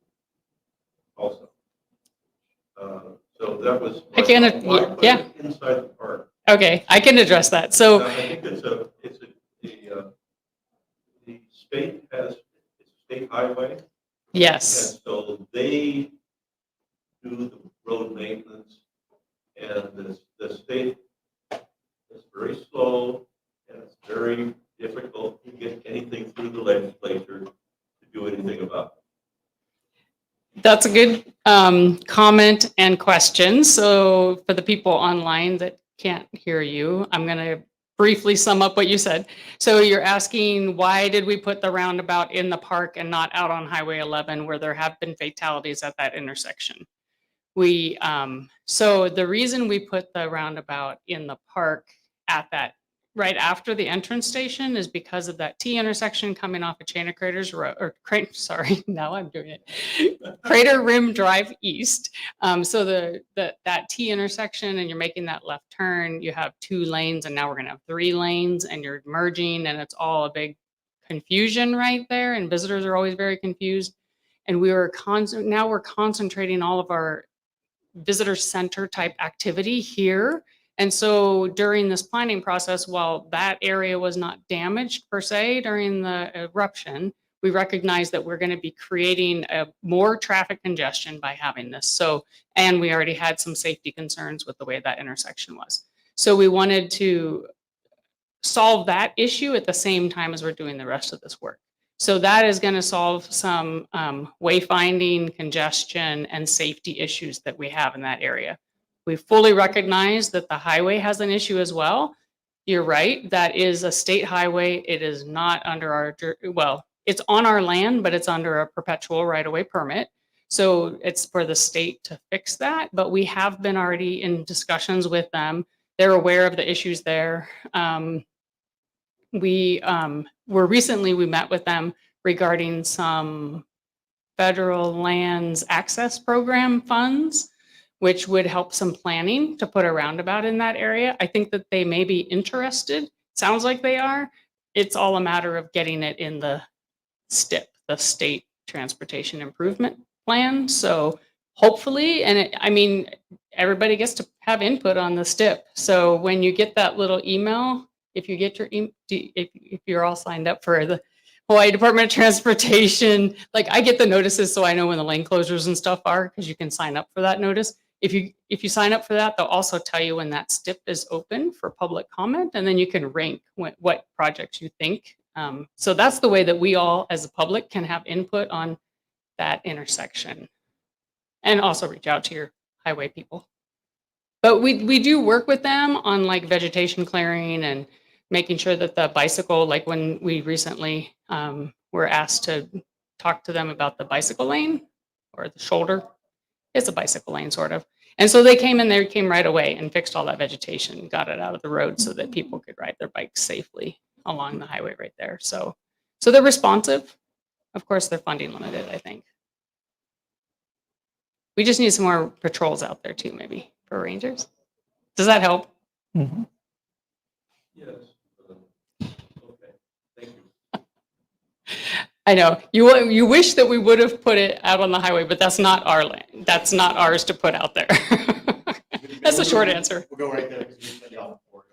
also. So that was. I can, why put yeah. it inside the park? Okay, I can address that. So I think the state has, it's a state highway. yes, And so they do the road maintenance and the state is very slow and it's very difficult to get anything through the legislature to do anything about it. that's a good comment and question. So for the people online that can't hear you, I'm going to briefly sum up what you said. So you're asking, why did we put the roundabout in the park and not out on Highway 11 where there have been fatalities at that intersection? So the reason we put the roundabout in the park at that, right after the entrance station is because of that T intersection coming off of Chain of Craters Road, or sorry, now I'm doing it. Crater Rim Drive East. So that T intersection and you're making that left turn, you have 2 lanes and now we're gonna have 3 lanes and you're merging and it's all a big confusion right there and visitors are always very confused. And now we're concentrating all of our visitor center type activity here. And so during this planning process, while that area was not damaged per se during the eruption, we recognize that we're going to be creating more traffic congestion by having this. So, and we already had some safety concerns with the way that intersection was. So we wanted to solve that issue at the same time as we're doing the rest of this work. So that is going to solve some wayfinding, congestion, and safety issues that we have in that area. We fully recognize that the highway has an issue as well. You're right, that is a state highway. It is not under our, well, it's on our land, but it's under a perpetual right-of-way permit. So it's for the state to fix that, but we have been already in discussions with them. They're aware of the issues there. We met with them regarding some federal lands access program funds, which would help some planning to put a roundabout in that area. I think that they may be interested. Sounds like they are. It's all a matter of getting it in the STIP, the State Transportation Improvement Plan. So hopefully, I mean, everybody gets to have input on the STIP. So when you get that little email, if you get your, if you're all signed up for the Hawaii Department of Transportation, like I get the notices so I know when the lane closures and stuff are, because you can sign up for that notice. If you sign up for that, they'll also tell you when that STIP is open for public comment, and then you can rank what projects you think. So that's the way that we all as a public can have input on that intersection, and also reach out to your highway people. But we do work with them on like vegetation clearing and making sure that the bicycle, like when we recently were asked to talk to them about the bicycle lane or the shoulder. It's a bicycle lane sort of. And so they came right away and fixed all that vegetation, got it out of the road so that people could ride their bikes safely along the highway right there. So they're responsive. Of course, they're funding limited, I think. We just need some more patrols out there too, maybe, for rangers. Does that help? Mhm. Yes. Okay, thank you. I know. You wish that we would have put it out on the highway, but that's not our land. That's not ours to put out there. That's the short answer. We'll go right there because we said y'all before.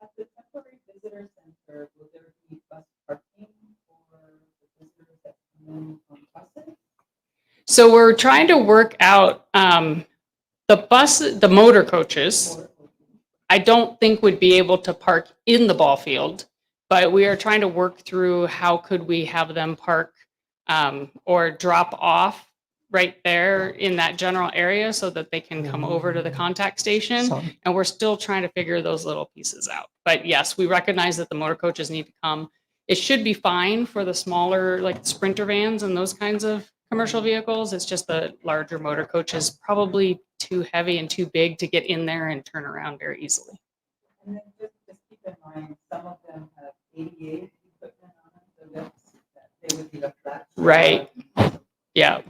At the temporary visitor center, will there be bus parking for the visitors that come in on buses? So we're trying to work out the motor coaches. I don't think would be able to park in the ball field, but we are trying to work through how could we have them park or drop off right there in that general area so that they can come over to the contact station. Some- And we're still trying to figure those little pieces out. But yes, we recognize that the motor coaches need to come. It should be fine for the smaller, like Sprinter vans and those kinds of commercial vehicles. It's just the larger motor coaches, probably too heavy and too big to get in there and turn around very easily. And then just keep in mind, some of them have ADA equipment on them, so that they would be the flat. Right. Yeah.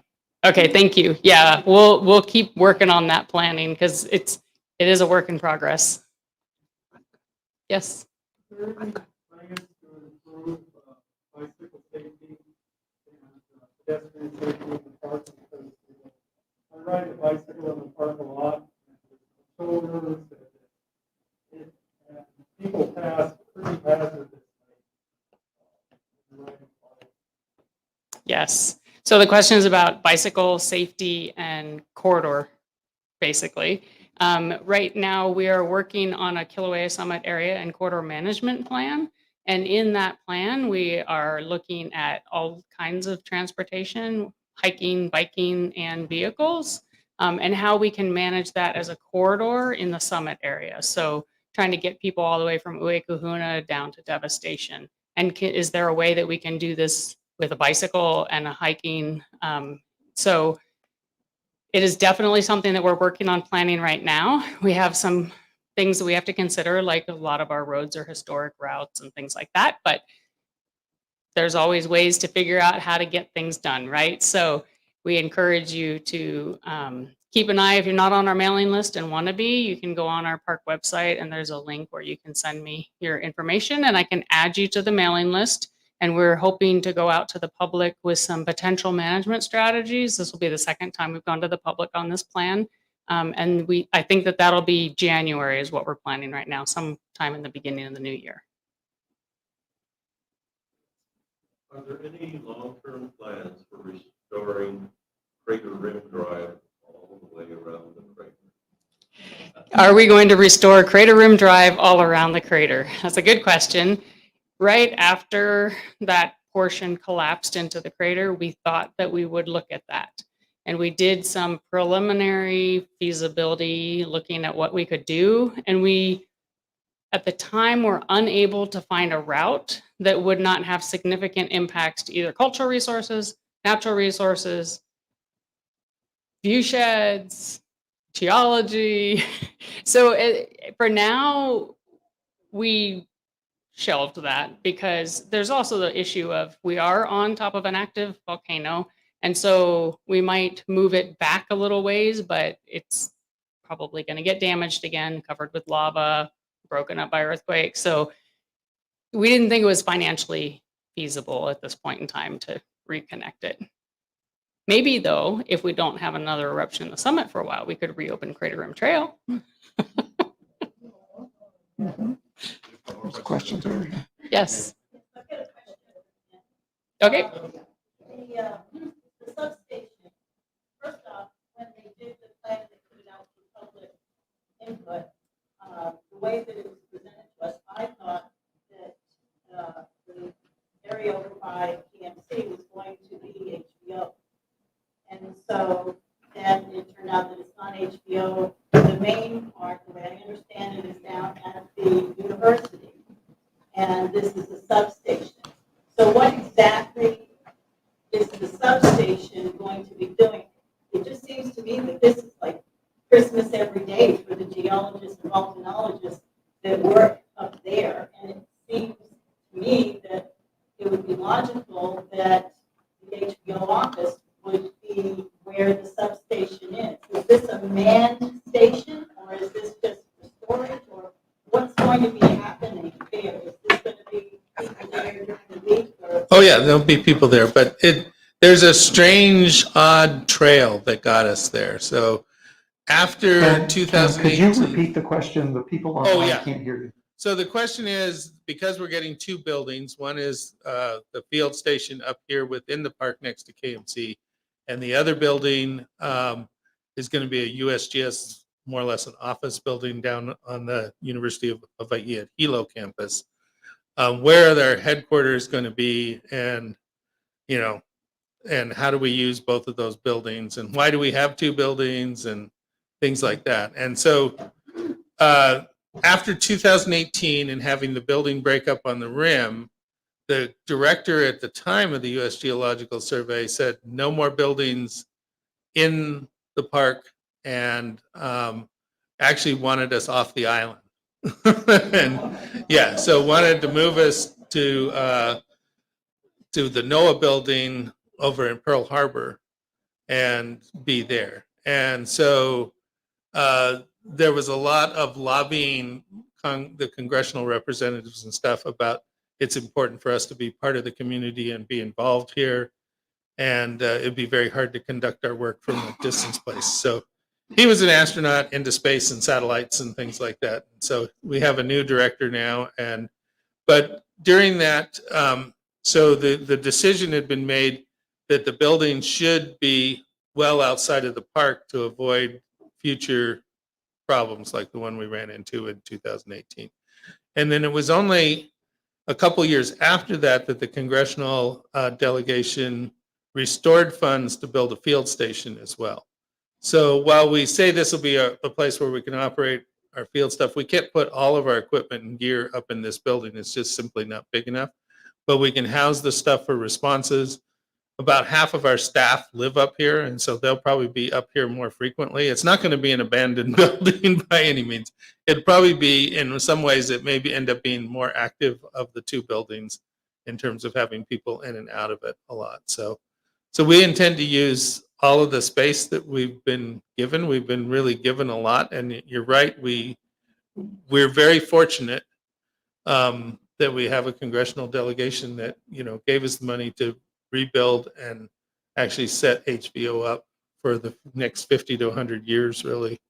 Okay, thank you. Yeah, we'll keep working on that planning because it is a work in progress. Yes. There are any plans to improve bicycle safety and pedestrian safety in the park? Because I ride a bicycle in the park a lot, and there's shoulders, and people pass pretty hazardous. Yes. So the question is about bicycle safety and corridor, basically. Right now, we are working on a Kīlauea Summit area and corridor management plan. And in that plan, we are looking at all kinds of transportation, hiking, biking, and vehicles, and how we can manage that as a corridor in the summit area. So trying to get people all the way from Uekuhuna down to Devastation. And is there a way that we can do this with a bicycle and a hiking? So it is definitely something that we're working on planning right now. We have some things that we have to consider, like a lot of our roads are historic routes and things like that, but there's always ways to figure out how to get things done, right? So we encourage you to keep an eye. If you're not on our mailing list and want to be, you can go on our park website and there's a link where you can send me your information and I can add you to the mailing list. And we're hoping to go out to the public with some potential management strategies. This will be the second time we've gone to the public on this plan. And I think that that'll be January is what we're planning right now, sometime in the beginning of the new year. Are there any long-term plans for restoring Crater Rim Drive all the way around the crater? Are we going to restore Crater Rim Drive all around the crater? That's a good question. Right after that portion collapsed into the crater, we thought that we would look at that. And we did some preliminary feasibility looking at what we could do. And we At the time, we're unable to find a route that would not have significant impacts to either cultural resources, natural resources, view sheds, geology. So for now, we shelved that because there's also the issue of we are on top of an active volcano. And so we might move it back a little ways, but it's probably going to get damaged again, covered with lava, broken up by earthquakes. So we didn't think it was financially feasible at this point in time to reconnect it. Maybe though, if we don't have another eruption in the summit for a while, we could reopen Crater Rim Trail. There's questions over here. Yes. Okay. The substation, first off, when they did the plan, they put it out for public input. The way that it was presented to us, I thought that the area over by PMC was going to be HBO. And so then it turned out that it's not HBO. The main part, the way I understand it, is down at the university. And this is a substation. So what exactly is the substation going to be doing? It just seems to me that this is like Christmas every day for the geologists and volcanologists that work up there. And it seems to me that it would be logical that the HBO office would be where the substation is. Is this a manned station, or is this just for storage, or what's going to be happening there? Is this going to be people there during the week, or? Oh yeah, there'll be people there, but there's a strange, odd trail that got us there. So after Ken, could you 2018, repeat the question? The people Oh, online yeah. can't hear you. so the question is, because we're getting two buildings, one is the field station up here within the park next to KMC, and the other building is going to be a USGS, more or less an office building down on the University of Hawaii at Hilo campus. Where are their headquarters going to be, and and how do we use both of those buildings, and why do we have two buildings, and things like that. And so after 2018 and having the building break up on the rim, the director at the time of the U.S. Geological Survey said no more buildings in the park, and actually wanted us off the island. And yeah, so wanted to move us to the NOAA building over in Pearl Harbor and be there. And so there was a lot of lobbying the congressional representatives and stuff about it's important for us to be part of the community and be involved here. And it'd be very hard to conduct our work from a distance place. So he was an astronaut into space and satellites and things like that. So we have a new director now. But during that, so the decision had been made that the building should be well outside of the park to avoid future problems like the one we ran into in 2018. And then it was only a couple years after that that the congressional delegation restored funds to build a field station as well. So while we say this will be a place where we can operate our field stuff, we can't put all of our equipment and gear up in this building. It's just simply not big enough. But we can house the stuff for responses. About half of our staff live up here, and so they'll probably be up here more frequently. It's not going to be an abandoned building by any means. It'd probably be, in some ways, it maybe end up being more active of the two buildings in terms of having people in and out of it a lot. So we intend to use all of the space that we've been given. We've been really given a lot, and you're right. We're very fortunate that we have a congressional delegation that gave us the money to rebuild and actually set HBO up for the next 50 to 100 years, really,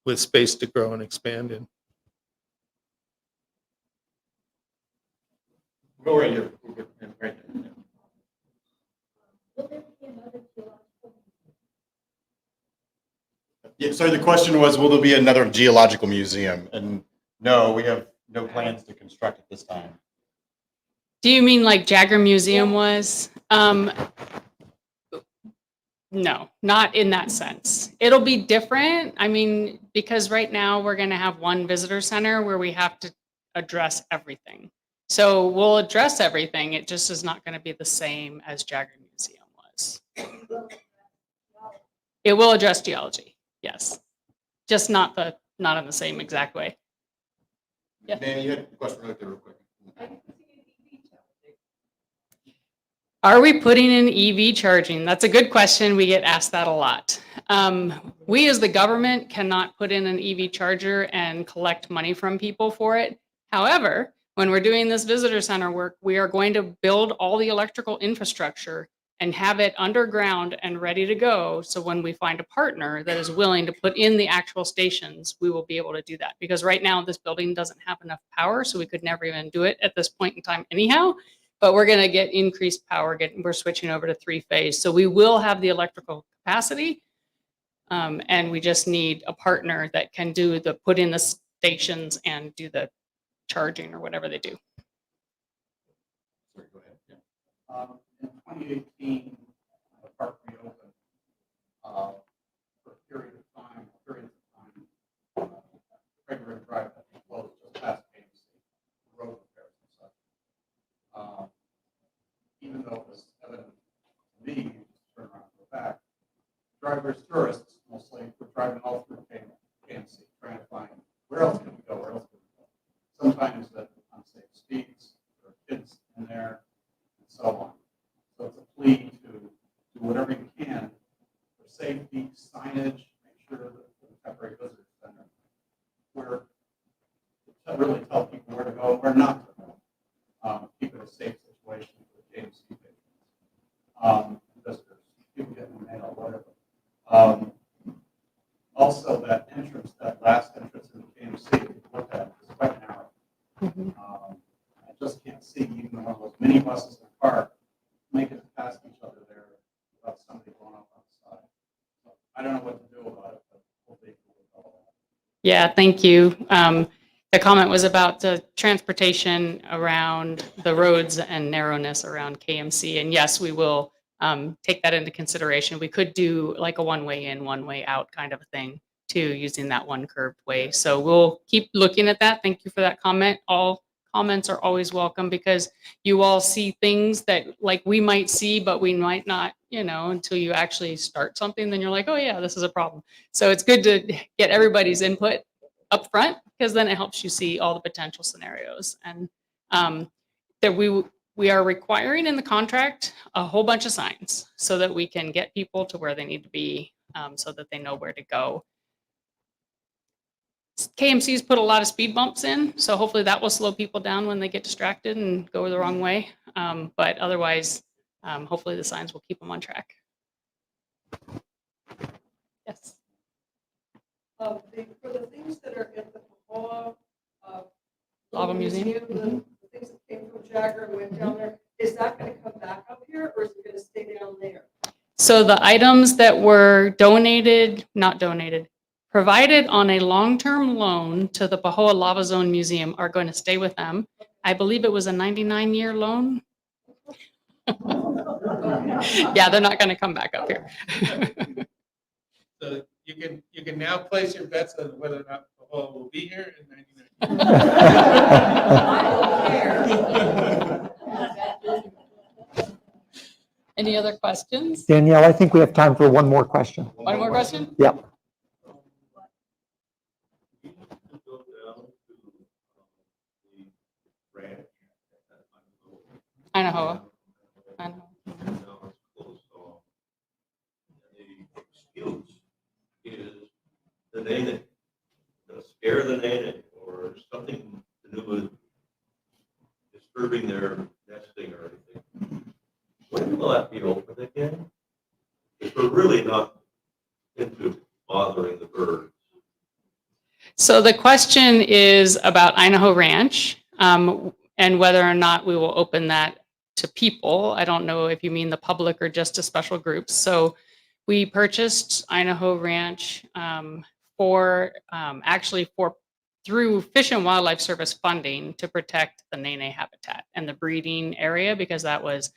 with space to grow and expand in. Go right here. Right there. Yeah, sorry, the question was, will there be another geological museum? And no, we have no plans to construct at this time. Do you mean like Jagger Museum was? No, not in that sense. It'll be different. I mean, because right now we're going to have one visitor center where we have to address everything. So we'll address everything. It just is not going to be the same as Jagger Museum was. It will address geology, yes, just not in the same exact way. Yeah. Danny, you had a question right there real quick. Are we putting in EV charging? That's a good question. We get asked that a lot. We as the government cannot put in an EV charger and collect money from people for it. However, when we're doing this visitor center work, we are going to build all the electrical infrastructure and have it underground and ready to go. So when we find a partner that is willing to put in the actual stations, we will be able to do that. Because right now this building doesn't have enough power, so we could never even do it at this point in time anyhow. But we're going to get increased power. We're switching over to 3-phase. So we will have the electrical capacity. And we just need a partner that can put in the stations and do the charging or whatever they do. Sorry, go ahead. Yeah. In 2018, the park reopened for a period of time, regular drive that was closed just past KMC, road repairs and such. Even though it was evident to me, turn around and go back, drivers, tourists mostly, were driving all through KMC, trying to find where else can we go, where else can we go. Sometimes at unsafe speeds, there are kids in there, and so on. So it's a plea to do whatever you can for safety, signage, make sure that the temporary visitor center, where to really tell people where to go and where not to go. Keep it a safe situation for the KMC patrons, visitors, people getting mail, whatever. Also, that entrance, that last entrance in the KMC, if you look at it, is quite narrow. I just can't see even one of those mini buses in the park make it past each other there without somebody going up on the side. So I don't know what to do about it, but hopefully we'll go. Yeah, thank you. The comment was about the transportation around the roads and narrowness around KMC. And yes, we will take that into consideration. We could do like a one-way in, one-way out kind of a thing too, using that one curved way. So we'll keep looking at that. Thank you for that comment. All comments are always welcome because you all see things that like we might see, but we might not, until you actually start something, then you're like, oh yeah, this is a problem. So it's good to get everybody's input up front because then it helps you see all the potential scenarios. And that we are requiring in the contract a whole bunch of signs so that we can get people to where they need to be so that they know where to go. KMC's put a lot of speed bumps in, so hopefully that will slow people down when they get distracted and go the wrong way. But otherwise, hopefully the signs will keep them on track. Yes. For the things that are at the Pahoa Lava Museum. The things that came from Jagger and went down there, is that going to come back up here or is it going to stay down there? So the items that were provided on a long-term loan to the Pahoa Lava Zone Museum are going to stay with them. I believe it was a 99-year loan. Yeah, they're not going to come back up here. So you can now place your bets on whether or not Pahoa will be here in 99. Any other questions? Danielle, I think we have time for one more question. One more question? Yep. We need to go down to the ranch. Idaho. Now it's closed off. And the excuse is the nene, gonna scare the nene or something to do with disturbing their nesting or anything. When will that be open again? If we're really not into bothering the birds. So the question is about Idaho Ranch and whether or not we will open that to people. I don't know if you mean the public or just to special groups. So we purchased Idaho Ranch through Fish and Wildlife Service funding to protect the nene habitat and the breeding area because that was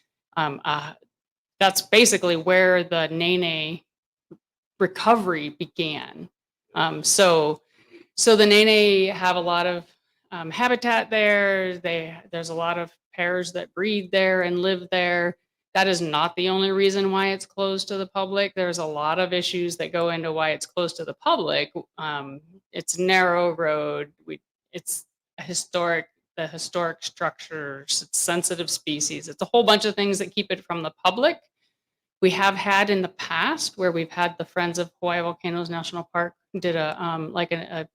that's basically where the nene recovery began. So the nene have a lot of habitat there. There's a lot of pairs that breed there and live there. That is not the only reason why it's closed to the public. There's a lot of issues that go into why it's closed to the public. It's narrow road. It's the historic structures, it's sensitive species. It's a whole bunch of things that keep it from the public. We have had in the past where we've had the Friends of Hawaii Volcanoes National Park did a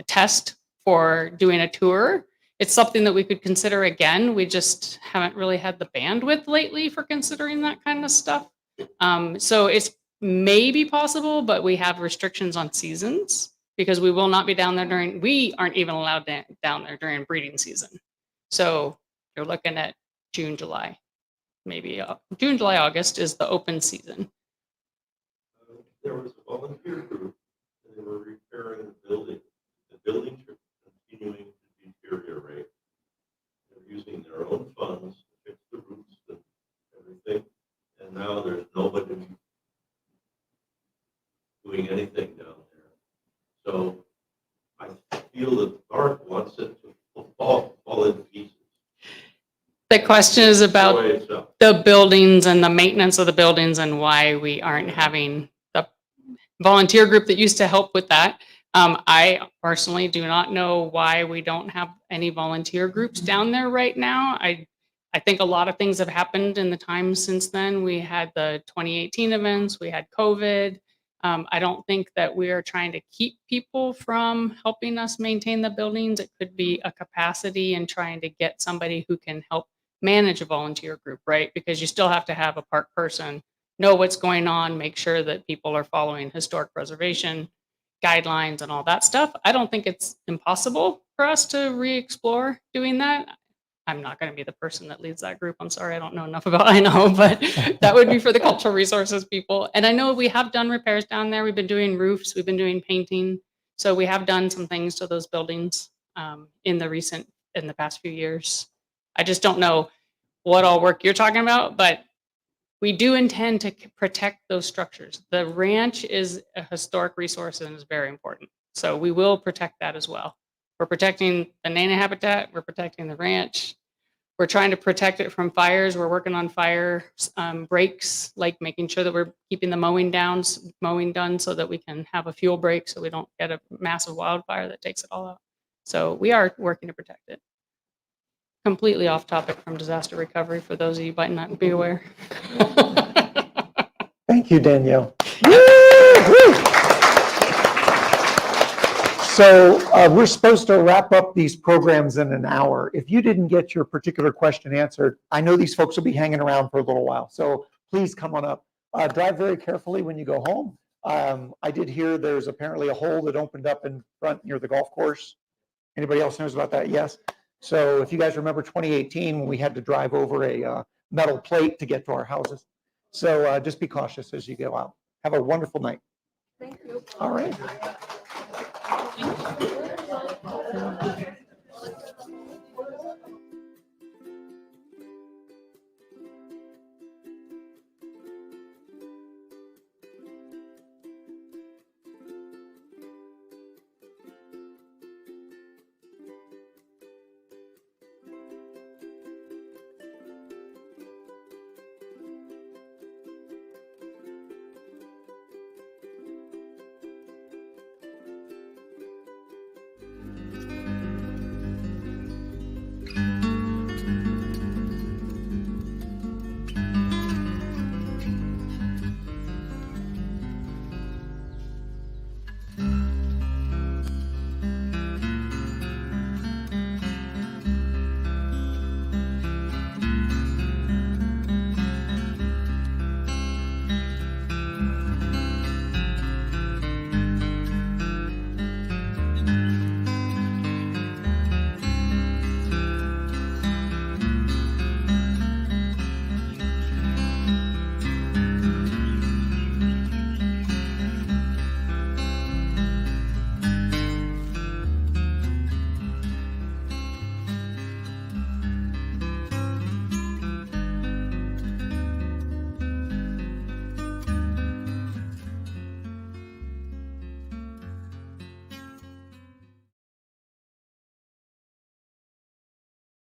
test for doing a tour. It's something that we could consider again. We just haven't really had the bandwidth lately for considering that kind of stuff. So it's maybe possible, but we have restrictions on seasons because we will not be down there we aren't even allowed down there during breeding season. So you're looking at June, July, maybe June, July, August is the open season. There was a volunteer group, and they were repairing the building. The buildings are continuing to deteriorate. They're using their own funds to fix the roofs and everything, and now there's nobody doing anything down there. So I feel that Park wants it to fall in pieces. The question is about Destroy itself. the buildings and the maintenance of the buildings and why we aren't having the volunteer group that used to help with that. I personally do not know why we don't have any volunteer groups down there right now. I think a lot of things have happened in the time since then. We had the 2018 events, we had COVID. I don't think that we are trying to keep people from helping us maintain the buildings. It could be a capacity and trying to get somebody who can help manage a volunteer group, right? Because you still have to have a park person know what's going on, make sure that people are following historic preservation guidelines and all that stuff. I don't think it's impossible for us to re-explore doing that. I'm not going to be the person that leads that group. I'm sorry, I don't know enough about but that would be for the cultural resources people. And I know we have done repairs down there. We've been doing roofs, we've been doing painting. So we have done some things to those buildings in the past few years. I just don't know what all work you're talking about, but we do intend to protect those structures. The ranch is a historic resource and is very important. So we will protect that as well. We're protecting the Nana habitat, we're protecting the ranch. We're trying to protect it from fires. We're working on fire breaks, like making sure that we're keeping the mowing done so that we can have a fuel break so we don't get a massive wildfire that takes it all out. So we are working to protect it. Completely off topic from disaster recovery for those of you might not be aware. Thank you, Danielle. So we're supposed to wrap up these programs in an hour. If you didn't get your particular question answered, I know these folks will be hanging around for a little while. So please come on up. Drive very carefully when you go home. I did hear there's apparently a hole that opened up in front near the golf course. Anybody else knows about that? Yes. So if you guys remember 2018, when we had to drive over a metal plate to get to our houses. So just be cautious as you go out. Have a wonderful night. Thank you. All right.